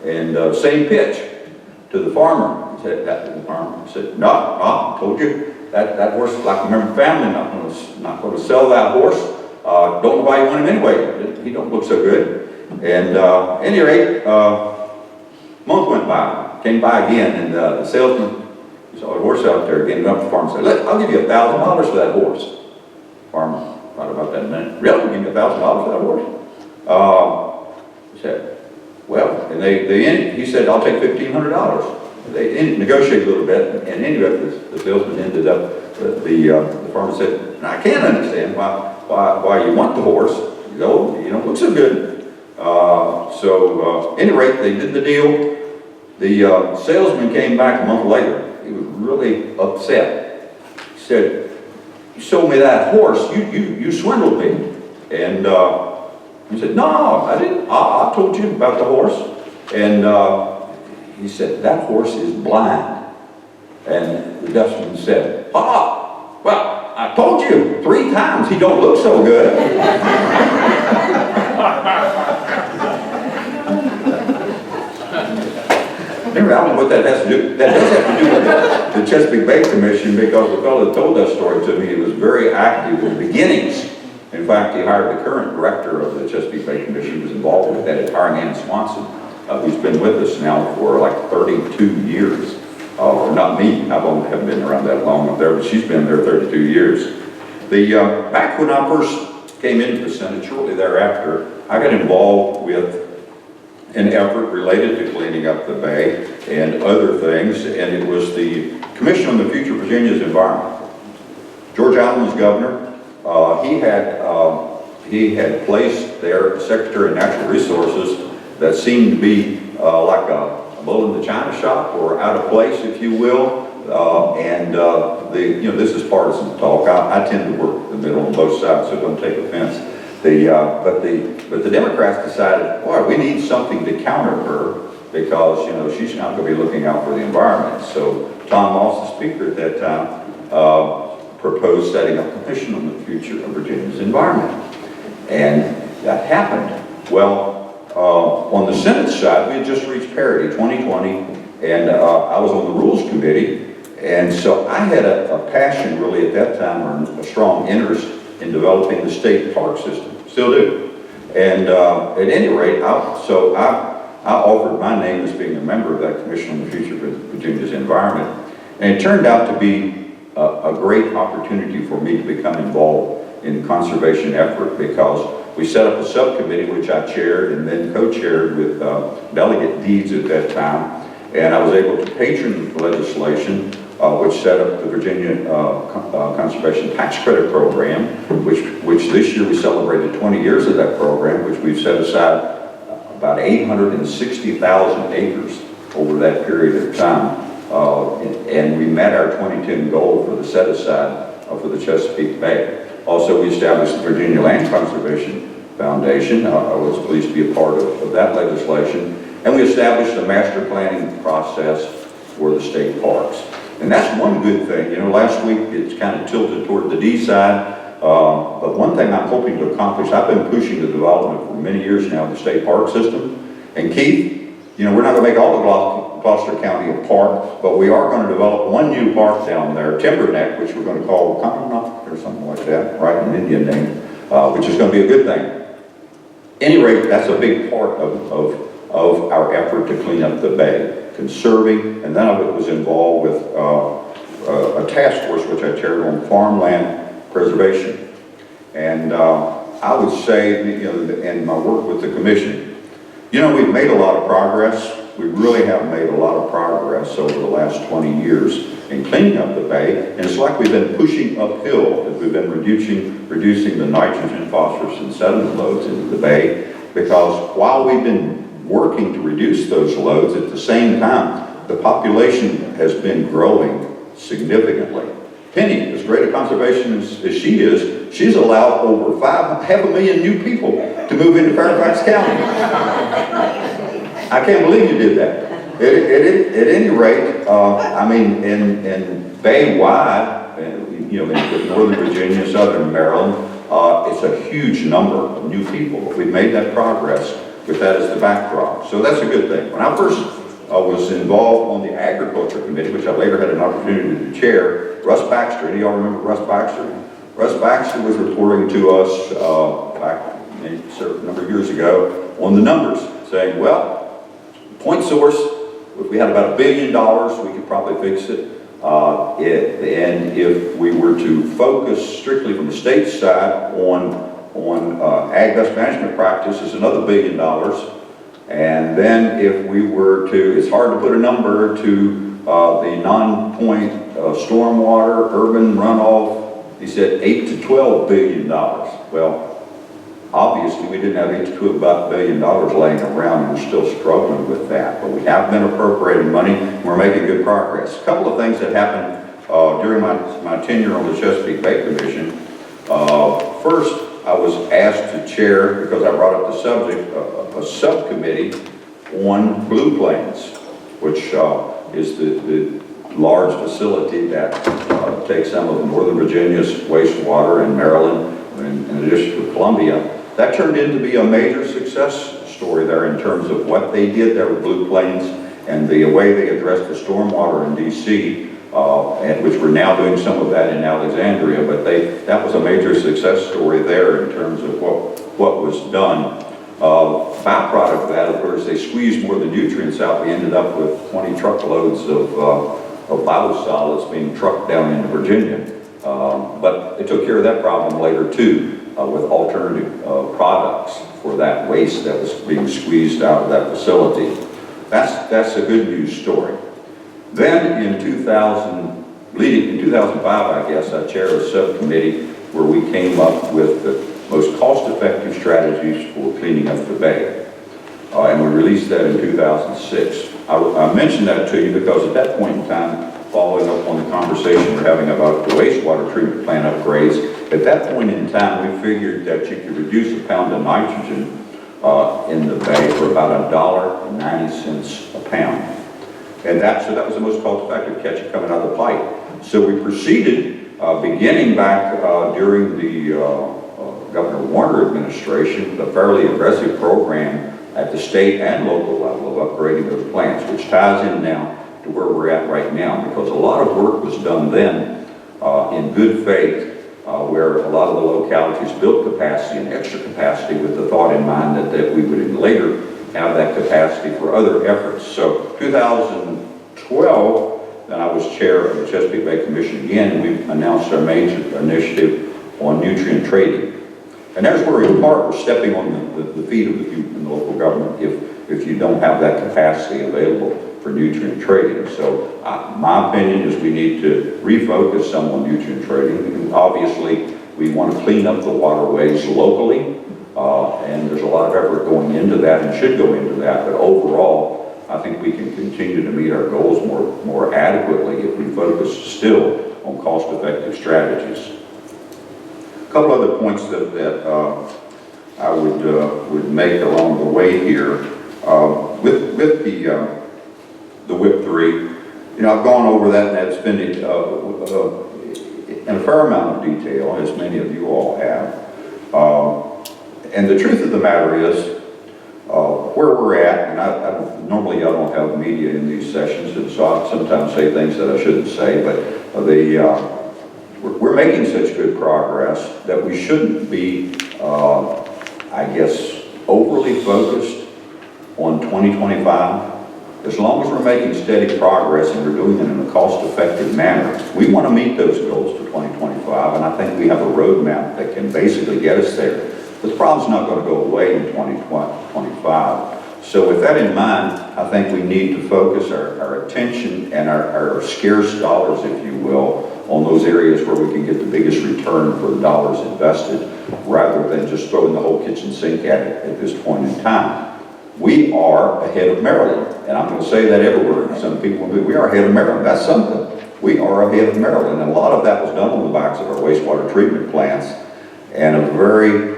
and same pitch to the farmer. He said, the farmer said, no, I told you that horse is like a member of the family. Not going to sell that horse. Don't know why you want him anyway. He don't look so good. And at any rate, month went by, came by again, and the salesman saw the horse out there again. Went up to the farmer and said, "I'll give you $1,000 for that horse." Farmer thought about that a minute. "Really? Give me $1,000 for that horse?" He said, "Well," and he said, "I'll take $1,500. They negotiated a little bit, and anyway, the salesman ended up. The farmer said, "I can't understand why you want the horse. You don't look so good." So at any rate, they did the deal. The salesman came back a month later. He was really upset. He said, "You sold me that horse. You swindled me." And he said, "No, I didn't. I told you about the horse." And he said, "That horse is blind." And the Dutchman said, "Well, I told you 3 times he don't look so good." Anyway, I don't know what that has to do. That does have to do with the Chesapeake Bay Commission, because the fellow that told that story to me, he was very active in the beginnings. In fact, he hired the current director of the Chesapeake Bay Commission. He was involved with that, hiring Ann Swanson, who's been with us now for like 32 years. Not me, I haven't been around that long up there, but she's been there 32 years. Back when I first came into the Senate, shortly thereafter, I got involved with an effort related to cleaning up the bay and other things, and it was the Commission on the Future of Virginia's Environment. George Allen was governor. He had placed there a Secretary of Natural Resources that seemed to be like a bull in the china shop, or out of place, if you will. This is partisan talk. I tend to work in the middle on both sides, so don't take offense. But the Democrats decided, boy, we need something to counter her, because she's not going to be looking out for the environment. So Tom Moss, the Speaker at that time, proposed setting up a commission on the future of Virginia's environment. And that happened. Well, on the Senate side, we had just reached parity, 2020, And I was on the Rules Committee, and so I had a passion really at that time, or a strong interest in developing the state park system, still do. And at any rate, I offered my name as being a member of that Commission on the Future of Virginia's Environment. And it turned out to be a great opportunity for me to become involved in the conservation effort, because we set up a subcommittee which I chaired and then co-chaired with Delegate Deeds at that time. And I was able to patron the legislation which set up the Virginia Conservation Tax Credit Program, which this year we celebrated 20 years of that program, which we've set aside about 860,000 acres over that period of time. And we met our 2010 goal for the set-aside for the Chesapeake Bay. Also, we established the Virginia Land Conservation Foundation. I was pleased to be a part of that legislation. And we established a master planning process for the state parks. And that's one good thing. You know, last week it's kind of tilted toward the D side. But one thing I'm hoping to accomplish, I've been pushing the development for many years now of the state park system. And Keith, you know, we're not going to make all of Gloucester County a park, but we are going to develop one new park down there, Timber Neck, which we're going to call Commonwealth or something like that, right, an Indian name, which is going to be a good thing. At any rate, that's a big part of our effort to clean up the bay, conserving, and none of it was involved with a task force which I chaired on farmland preservation. And I would say, you know, in my work with the commission, you know, we've made a lot of progress. We really have made a lot of progress over the last 20 years in cleaning up the bay. And it's like we've been pushing uphill as we've been reducing the nitrogen, phosphorus, and sediment loads into the bay. Because while we've been working to reduce those loads, at the same time, the population has been growing significantly. Penny, as great a conservation as she is, she's allowed over 500,000 new people to move into Fairfax County. I can't believe you did that. At any rate, I mean, in Bay-wide, you know, in Northern Virginia, Southern Maryland, it's a huge number of new people. But we've made that progress with that as the backdrop. So that's a good thing. When I first was involved on the Agriculture Committee, which I later had an opportunity to chair, Russ Baxter, any of y'all remember Russ Baxter? Russ Baxter was reporting to us back a number of years ago on the numbers, saying, well, point source, if we had about $1 billion, we could probably fix it. And if we were to focus strictly from the state side on ag best management practices, another $1 billion. And then if we were to, it's hard to put a number to the non-point stormwater, urban runoff, he said $8 to $12 billion. Well, obviously we didn't have $8 to $12 billion laying around, and we're still struggling with that. But we have been appropriating money, and we're making good progress. A couple of things that happened during my tenure on the Chesapeake Bay Commission. First, I was asked to chair, because I brought up the subject, a subcommittee on Blue Plains, which is the large facility that takes some of Northern Virginia's wastewater and Maryland and the District of Columbia. That turned into be a major success story there in terms of what they did there with Blue Plains and the way they addressed the stormwater in D.C., and which we're now doing some of that in Alexandria, but that was a major success story there in terms of what was done. Byproduct of that, of course, they squeezed more of the nutrients out. We ended up with 20 truckloads of biosolids being trucked down into Virginia. But they took care of that problem later too, with alternative products for that waste that was being squeezed out of that facility. That's a good news story. Then in 2005, I guess, I chaired a subcommittee where we came up with the most cost-effective strategies for cleaning up the bay. And we released that in 2006. I mentioned that to you because at that point in time, following up on the conversation we're having about the wastewater treatment plant upgrades, at that point in time, we figured that you could reduce a pound of nitrogen in the bay for about $1.90 a pound. And so that was the most cost-effective, catch it coming out of the pipe. So we proceeded, beginning back during the Governor Warner administration, a fairly aggressive program at the state and local level of upgrading those plants, which ties in now to where we're at right now, because a lot of work was done then in good faith, where a lot of the localities built capacity and extra capacity with the thought in mind that we would later have that capacity for other efforts. So 2012, then I was chair of the Chesapeake Bay Commission again, and we announced our major initiative on nutrient trading. And there's where in part we're stepping on the feet of the people in the local government if you don't have that capacity available for nutrient trading. So my opinion is we need to refocus some on nutrient trading. And obviously, we want to clean up the waterways locally, and there's a lot of effort going into that and should go into that, but overall, I think we can continue to meet our goals more adequately if we focus still on cost-effective strategies. A couple other points that I would make along the way here. With the WIP 3, you know, I've gone over that and that's been in a fair amount of detail, as many of you all have. And the truth of the matter is, where we're at, and normally I don't have media in these sessions, and so I sometimes say things that I shouldn't say, but we're making such good progress that we shouldn't be, I guess, overly focused on 2025. As long as we're making steady progress and we're doing it in a cost-effective manner, we want to meet those goals for 2025, and I think we have a roadmap that can basically get us there. But the problem's not going to go away in 2025. So with that in mind, I think we need to focus our attention and our scarce dollars, if you will, on those areas where we can get the biggest return for the dollars invested, rather than just throwing the whole kitchen sink at it at this point in time. We are ahead of Maryland, and I'm going to say that everywhere. Some people will be, we are ahead of Maryland. That's something. We are ahead of Maryland, and a lot of that was done on the backs of our wastewater treatment plants, and a very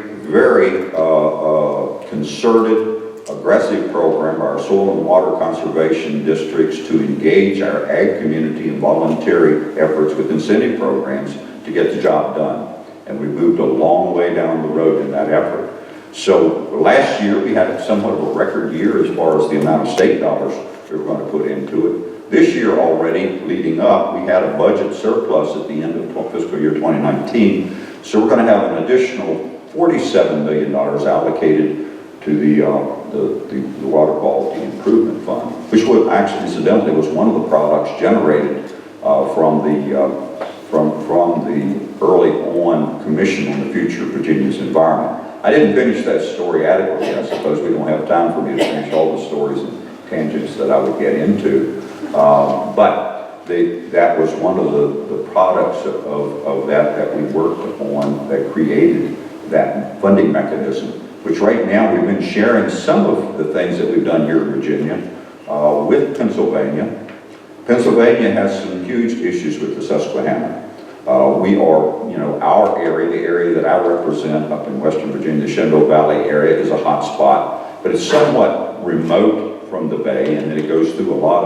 concerted, aggressive program, our soil and water conservation districts, to engage our ag community in voluntary efforts with incentive programs to get the job done. And we moved a long way down the road in that effort. So last year we had somewhat of a record year as far as the amount of state dollars we were going to put into it. This year already, leading up, we had a budget surplus at the end of fiscal year 2019. So we're going to have an additional $47 million allocated to the Water Quality Improvement Fund, which was actually, incidentally, was one of the products generated from the early on Commission on the Future of Virginia's Environment. I didn't finish that story adequately. I suppose we don't have time for me to finish all the stories and tangents that I would get into, but that was one of the products of that we worked on that created that funding mechanism, which right now we've been sharing some of the things that we've done here in Virginia with Pennsylvania. Pennsylvania has some huge issues with the Susquehanna. We are, you know, our area, the area that I represent up in Western Virginia, the Shenandoah Valley area, is a hot spot, but it's somewhat remote from the bay, and then it goes through a lot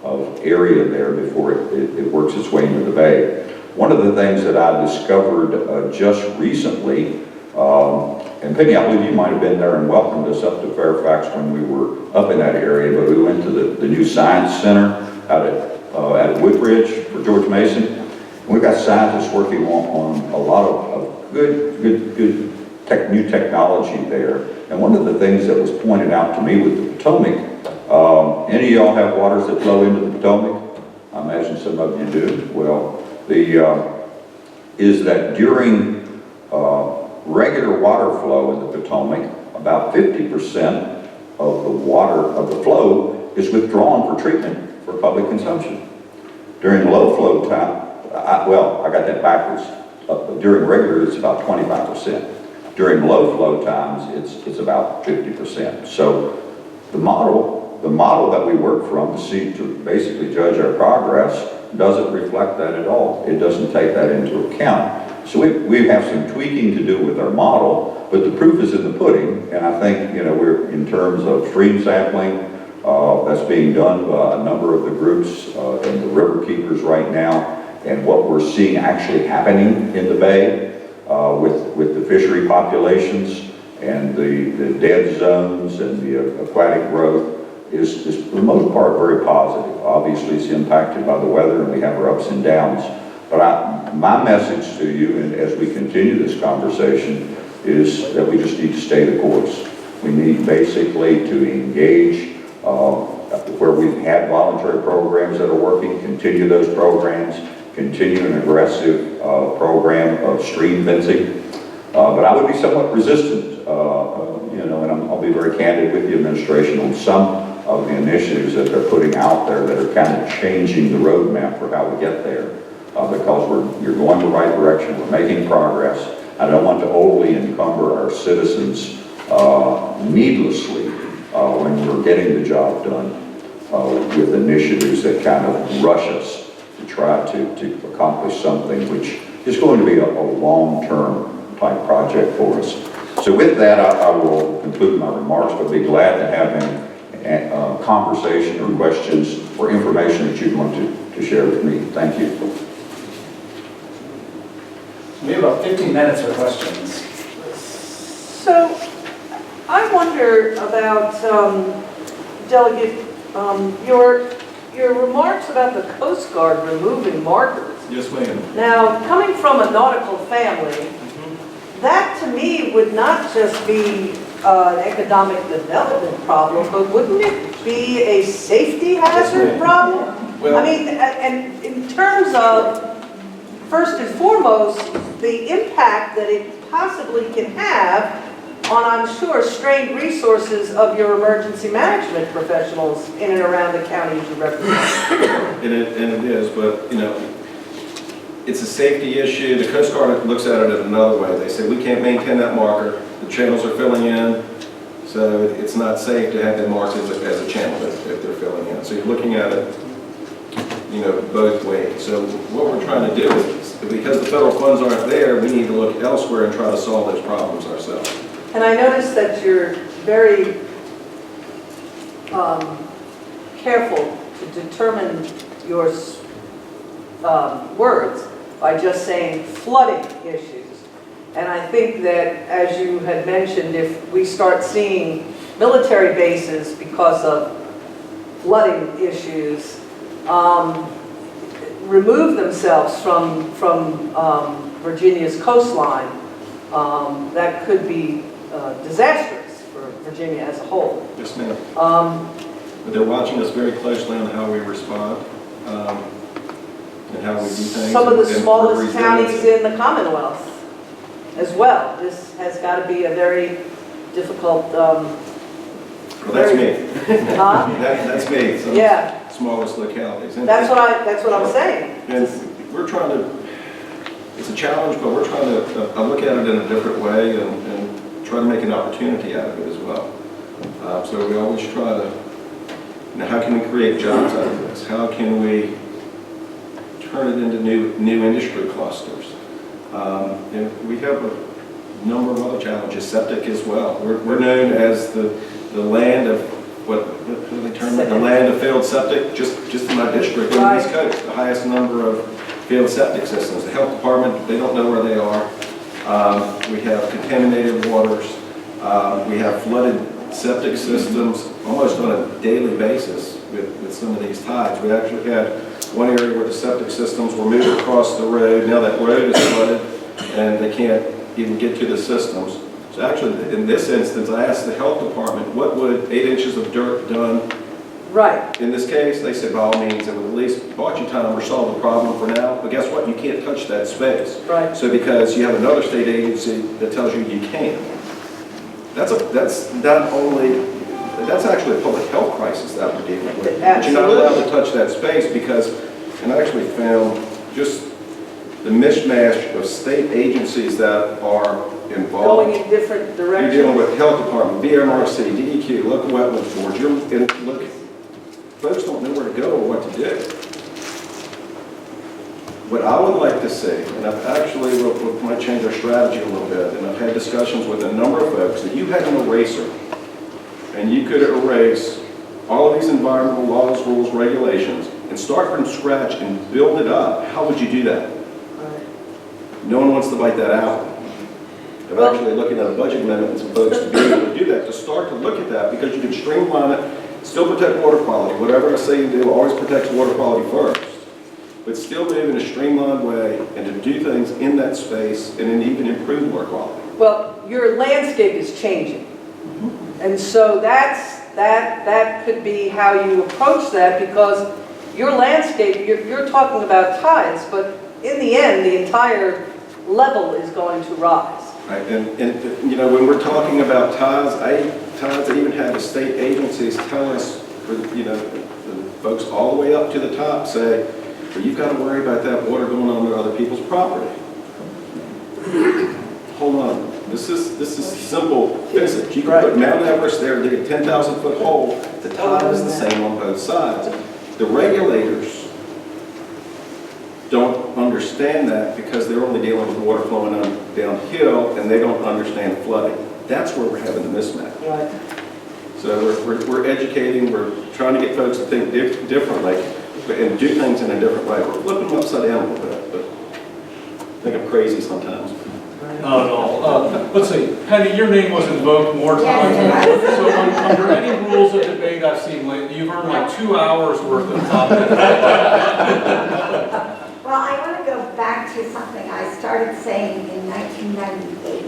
of area there before it works its way into the bay. One of the things that I discovered just recently, and Penny, I believe you might have been there and welcomed us up to Fairfax when we were up in that area, but we went to the new Science Center out at Woodbridge for George Mason. We've got scientists working on a lot of good new technology there. And one of the things that was pointed out to me with the Potomac, any of y'all have waters that flow into the Potomac? I imagine some of you do. Well, is that during regular water flow in the Potomac, about 50% of the water of the flow is withdrawn for treatment for public consumption. During low flow time, I got that backwards. During regular, it's about 25%. During low flow times, it's about 50%. So the model that we work from to basically judge our progress doesn't reflect that at all. It doesn't take that into account. So we have some tweaking to do with our model, but the proof is in the pudding. And I think, you know, we're in terms of stream sampling, that's being done by a number of the groups and the river keepers right now, and what we're seeing actually happening in the bay with the fishery populations. And the dead zones and the aquatic growth is for the most part very positive. Obviously, it's impacted by the weather and we have our ups and downs. But my message to you, and as we continue this conversation, is that we just need to stay the course. We need basically to engage where we've had voluntary programs that are working, continue those programs, continue an aggressive program of stream fencing. But I would be somewhat resistant, you know, and I'll be very candid with the administration on some of the initiatives that they're putting out there that are kind of changing the roadmap for how we get there. Because you're going the right direction, we're making progress. I don't want to overly encumber our citizens needlessly when we're getting the job done with initiatives that kind of rush us to try to accomplish something which is going to be a long-term type project for us. So with that, I will conclude my remarks, but be glad to have a conversation or questions or information that you'd want to share with me. Thank you. We have about 15 minutes for questions. So, I wonder about, Delegate, your remarks about the Coast Guard removing markers. Yes, ma'am. Now, coming from a nautical family, that to me would not just be an economic development problem, but wouldn't it be a safety hazard problem? Well, I mean, and in terms of, first and foremost, the impact that it possibly can have on, I'm sure, strained resources of your emergency management professionals in and around the counties you represent. and it is, but, you know, it's a safety issue. The Coast Guard looks at it in another way. They say, we can't maintain that marker. The channels are filling in, so it's not safe to have them marked as a channel if they're filling in. So you're looking at it, you know, both ways. So what we're trying to do is, because the federal funds aren't there, we need to look elsewhere and try to solve those problems ourselves. And I noticed that you're very careful to determine your words by just saying flooding issues. And I think that, as you had mentioned, if we start seeing military bases because of flooding issues remove themselves from Virginia's coastline, that could be disastrous for Virginia as a whole. Yes, ma'am. But they're watching us very closely on how we respond and how we do things. Some of the and smallest counties resiliency. in the Commonwealth as well. This has got to be a very difficult. Well, that's me. Huh? That's me. So Yeah. Smallest localities. And That's what I'm saying. And we're trying to. It's a challenge, but we're trying to look at it in a different way and try to make an opportunity out of it as well. So we always try to. You know, how can we create jobs out of this? How can we turn it into new industry clusters? And we have a number of other challenges. Septic as well. We're known as the land of what do they term it? The land of failed septic. Just in my district on the East Coast, the highest number of failed septic systems. The health department, they don't know where they are. We have contaminated waters. We have flooded septic systems almost on a daily basis with some of these tides. We actually had one area where the septic systems were moved across the road. Now that road is flooded and they can't even get to the systems. So actually, in this instance, I asked the health department, what would 8 inches of dirt done? Right. In this case, they said, by all means, it would at least bought you time or solve the problem for now. But guess what? You can't touch that space. Right. So because you have another state agency that tells you can. That's not only, that's actually a public health crisis that we're dealing with. But you're not allowed to touch that space because, and I actually found just the mishmash of state agencies that are involved. Going in different directions. You're dealing with health department, BMRC, DEQ, local wetlands boards. Look, folks don't know where to go or what to do. What I would like to see, and I've actually might change our strategy a little bit, and I've had discussions with a number of folks, that you had an eraser, and you could erase all of these environmental laws, rules, regulations, and start from scratch and build it up. How would you do that? Right. No one wants to bite that out. I'm actually looking at a budget amendment and some folks to be able to do that, to start to look at that, because you can streamline it, still protect water quality. Whatever I say you do always protects water quality first, but still move in a streamlined way and to do things in that space and then even improve water quality. Well, your landscape is changing. And so that could be how you approach that, because your landscape, you're talking about tides, but in the end, the entire level is going to rise. Right, and you know, when we're talking about tides, I even have the state agencies tell us, you know, the folks all the way up to the top say, well, you've got to worry about that water going on to other people's property. Hold on, this is simple physics. You can put Mount Everest there, dig a 10,000-foot hole, the tide is the same on both sides. The regulators don't understand that because they're only dealing with water flowing downhill, and they don't understand flooding. That's where we're having the mismatch. Right. So we're educating, we're trying to get folks to think differently and do things in a different way. We're flipping them upside down a little bit, but I think I'm crazy sometimes. Not at all. Let's see, Penny, your name was invoked more times. So under any rules of debate I've seen lately, you've earned like 2 hours worth of comment. Well, I want to go back to something I started saying in 1998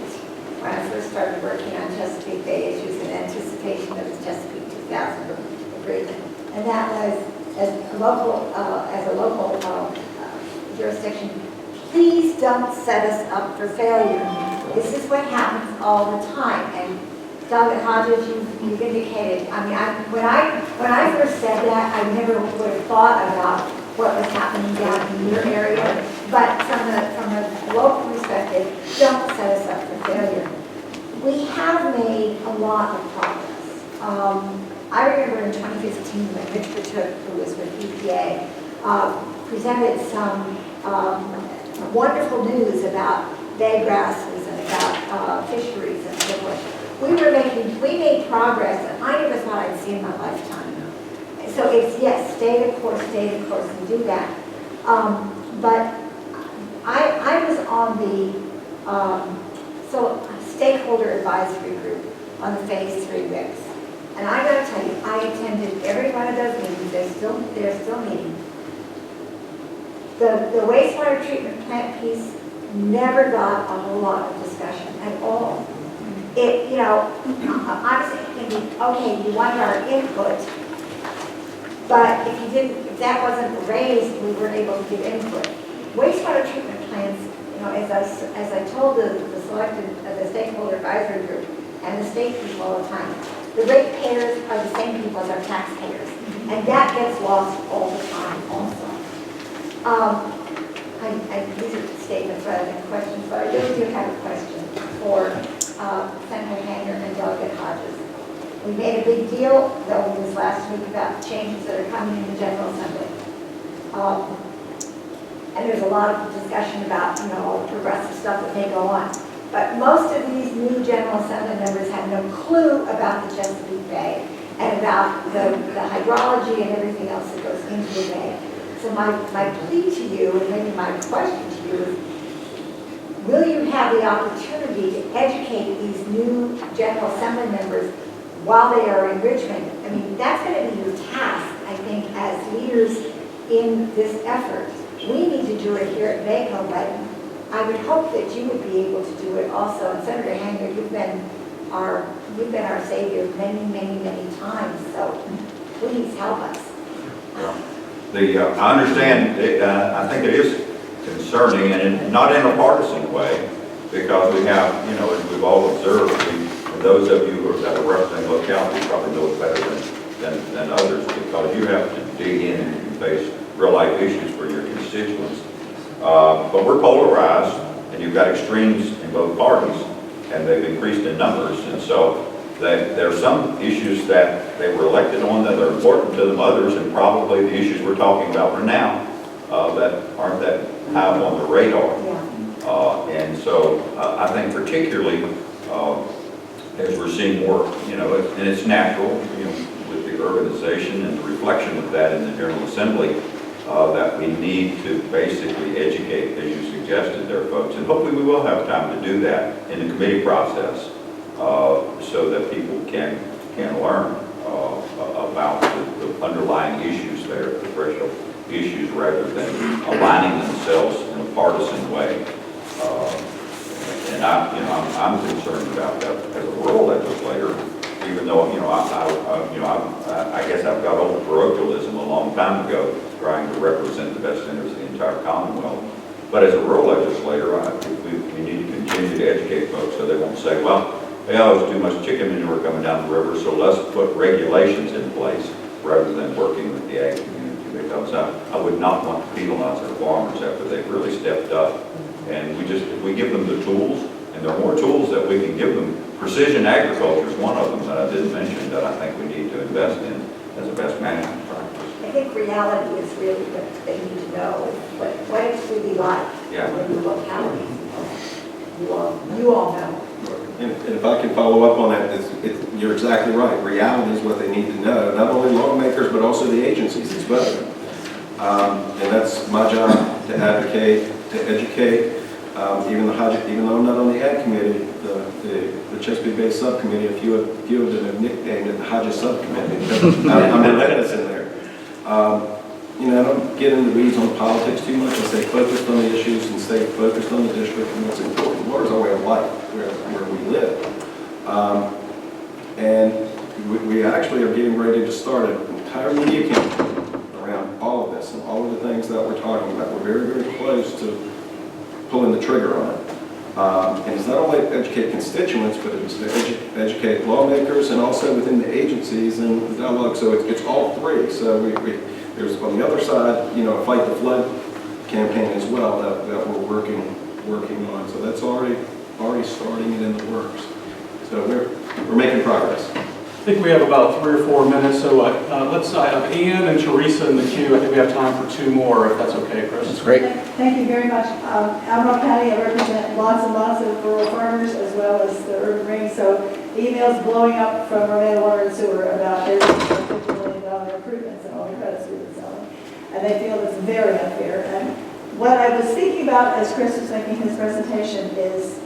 when I first started working on Chesapeake Bay issues in anticipation of the Chesapeake 2000 agreement. And that was, as a local jurisdiction, please don't set us up for failure. This is what happens all the time. And Doug Hodges, you've indicated, I mean, when I first said that, I never would have thought about what was happening down in your area. But from a local perspective, don't set us up for failure. We have made a lot of progress. I remember in 2015 when Rich Partook, who was with EPA, presented some wonderful news about bay grasses and about fisheries and so forth. We made progress that I never thought I'd see in my lifetime. So it's, yes, stay the course, and do that. But I was on the stakeholder advisory group on the Phase III WIPs. And I got to tell you, I attended every one of those meetings. They're still meeting. The wastewater treatment plant piece never got a whole lot of discussion at all. It, you know, I was thinking, okay, you wanted our input, but if that wasn't raised, we weren't able to give input. Wastewater treatment plants, you know, as I told the stakeholder advisory group and the state people all the time, the ratepayers are the same people as our taxpayers, and that gets lost all the time also. These are statements rather than questions, but I really do have a question for Senator Hanger and Delegate Hodges. We made a big deal, though, this last week about changes that are coming in the General Assembly. And there's a lot of discussion about, you know, all the progressive stuff that may go on. But most of these new General Assembly members have no clue about the Chesapeake Bay and about the hydrology and everything else that goes into the bay. So my plea to you, and maybe my question to you, is will you have the opportunity to educate these new General Assembly members while they are in Richmond? I mean, that's going to be your task, I think, as leaders in this effort. We need to do it here at VACo, but I would hope that you would be able to do it also. And Senator Hanger, you've been our savior many, many, many times, so please help us. I understand, I think it is concerning, and not in a partisan way, because we have, you know, as we've all observed, and those of you that are representing localities probably know it better than others, because you have to dig in and face real-life issues for your constituents. But we're polarized, and you've got extremes in both parties, and they've increased in numbers, and so there are some issues that they were elected on that are important to them, others, and probably the issues we're talking about right now that aren't that high on the radar. And so I think particularly as we're seeing more, you know, and it's natural, you know, with the urbanization and the reflection of that in the General Assembly, that we need to basically educate, as you suggested there, folks. And hopefully we will have time to do that in the committee process so that people can learn about the underlying issues there, the threshold issues, rather than aligning themselves in a partisan way. And I'm concerned about that as a rural legislator, even though I guess I've got over parochialism a long time ago, trying to represent the best interests of the entire Commonwealth. But as a rural legislator, I think we need to continue to educate folks so they won't say, well, there's too much chicken manure coming down the river, so let's put regulations in place rather than working with the ag community, because I would not want to penalize our farmers after they've really stepped up. And if we give them the tools, and there are more tools that we can give them. Precision agriculture is one of them that I didn't mention that I think we need to invest in as a best management practice. I think reality is really what they need to know, what it's really like in the localities. You all know. And if I can follow up on that, you're exactly right. Reality is what they need to know, not only lawmakers, but also the agencies as well. And that's my job, to advocate, to educate. Even though I'm not on the Ag Committee, the Chesapeake Bay Subcommittee, a few of them have nicknamed it the Hodges Subcommittee. I'm in lettuce in there. I don't get into the weeds on politics too much. I stay focused on the issues and stay focused on the district and what's important. Water is our way of life, where we live. And we actually are getting ready to start an entire media campaign around all of this and all of the things that we're talking about. We're very, very close to pulling the trigger on it. And it's not only to educate constituents, but it's to educate lawmakers and also within the agencies and the dialogue. So it's all three. So there's on the other side, a fight the flood campaign as well that we're working on. So that's already starting and in the works. So we're making progress. I think we have about 3 or 4 minutes, so let's have Ian and Teresa in the queue. I think we have time for 2 more, if that's okay, Chris. That's great. Thank you very much. Albemarle County, I represent lots and lots of rural farmers as well as the urban ring. So emails blowing up from Romeo Water and Sewer about their $50 million improvements and all the credits we've been selling. And they feel it's very unfair. And what I was thinking about as Chris was making his presentation is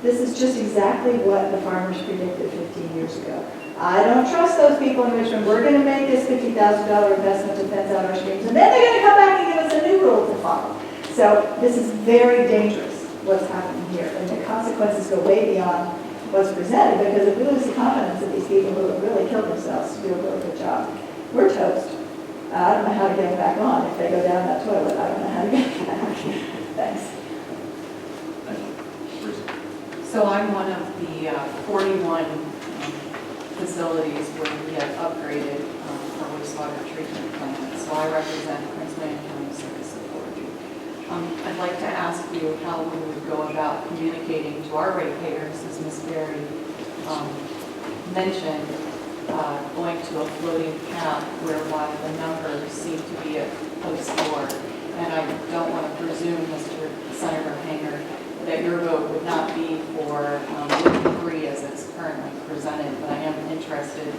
this is just exactly what the farmers predicted 15 years ago. I don't trust those people in Richmond. We're going to make this $50,000 investment to fence out our streams, and then they're going to come back and give us a new rule to follow. So this is very dangerous, what's happening here, and the consequences go way beyond what's presented, because if we lose the confidence of these people who have really killed themselves to do a really good job, we're toast. I don't know how to get them back on. If they go down that toilet, I don't know how to get them back. Thanks. So I'm one of the 41 facilities where we have upgraded our wastewater treatment plant. So I represent Prince William County Service Authority. I'd like to ask you how we would go about communicating to our ratepayers, as Ms. Berry mentioned, going to a floating cap whereby the numbers seem to be at post-war. And I don't want to presume, Mr. Senator Hanger, that your vote would not be for WIP 3 as it's currently presented, but I am interested in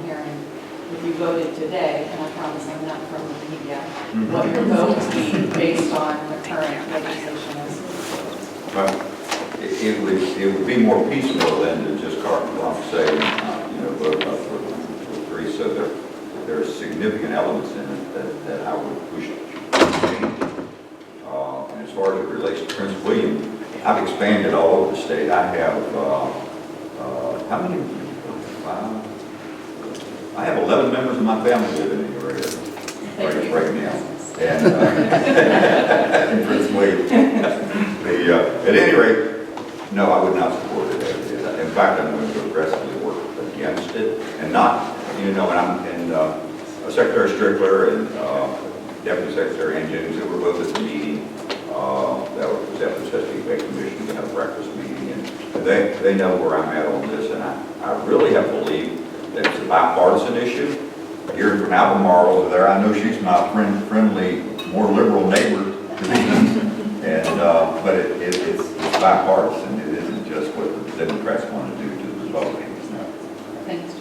hearing, if you voted today, and I promise I'm not from the media, what your vote would be based on the current legislation is. Well, it would be more peaceful than to just carte blanche say, vote up for 3. So there are significant elements in it that I would push to change. And as far as it relates to Prince William, I've expanded all over the state. I have, how many? I have 11 members of my family living in your area right now. And in Prince William. At any rate, no, I would not support it. In fact, I'm going to aggressively work against it. And not, Secretary Strickler and Deputy Secretary Ann Jennings, they were both at the meeting. That was after the Chesapeake Bay Commission, we had a breakfast meeting, and they know where I'm at on this, and I really have believed that it's a bipartisan issue. Hearing from Albemarle over there, I know she's my friendly, more liberal neighbor to me, but it's bipartisan. It isn't just what the Democrats want to do to the Republicans. Thanks.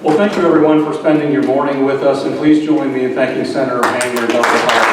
Well, thank you everyone for spending your morning with us, and please join me in thanking Senator Hanger and Dr. Hall.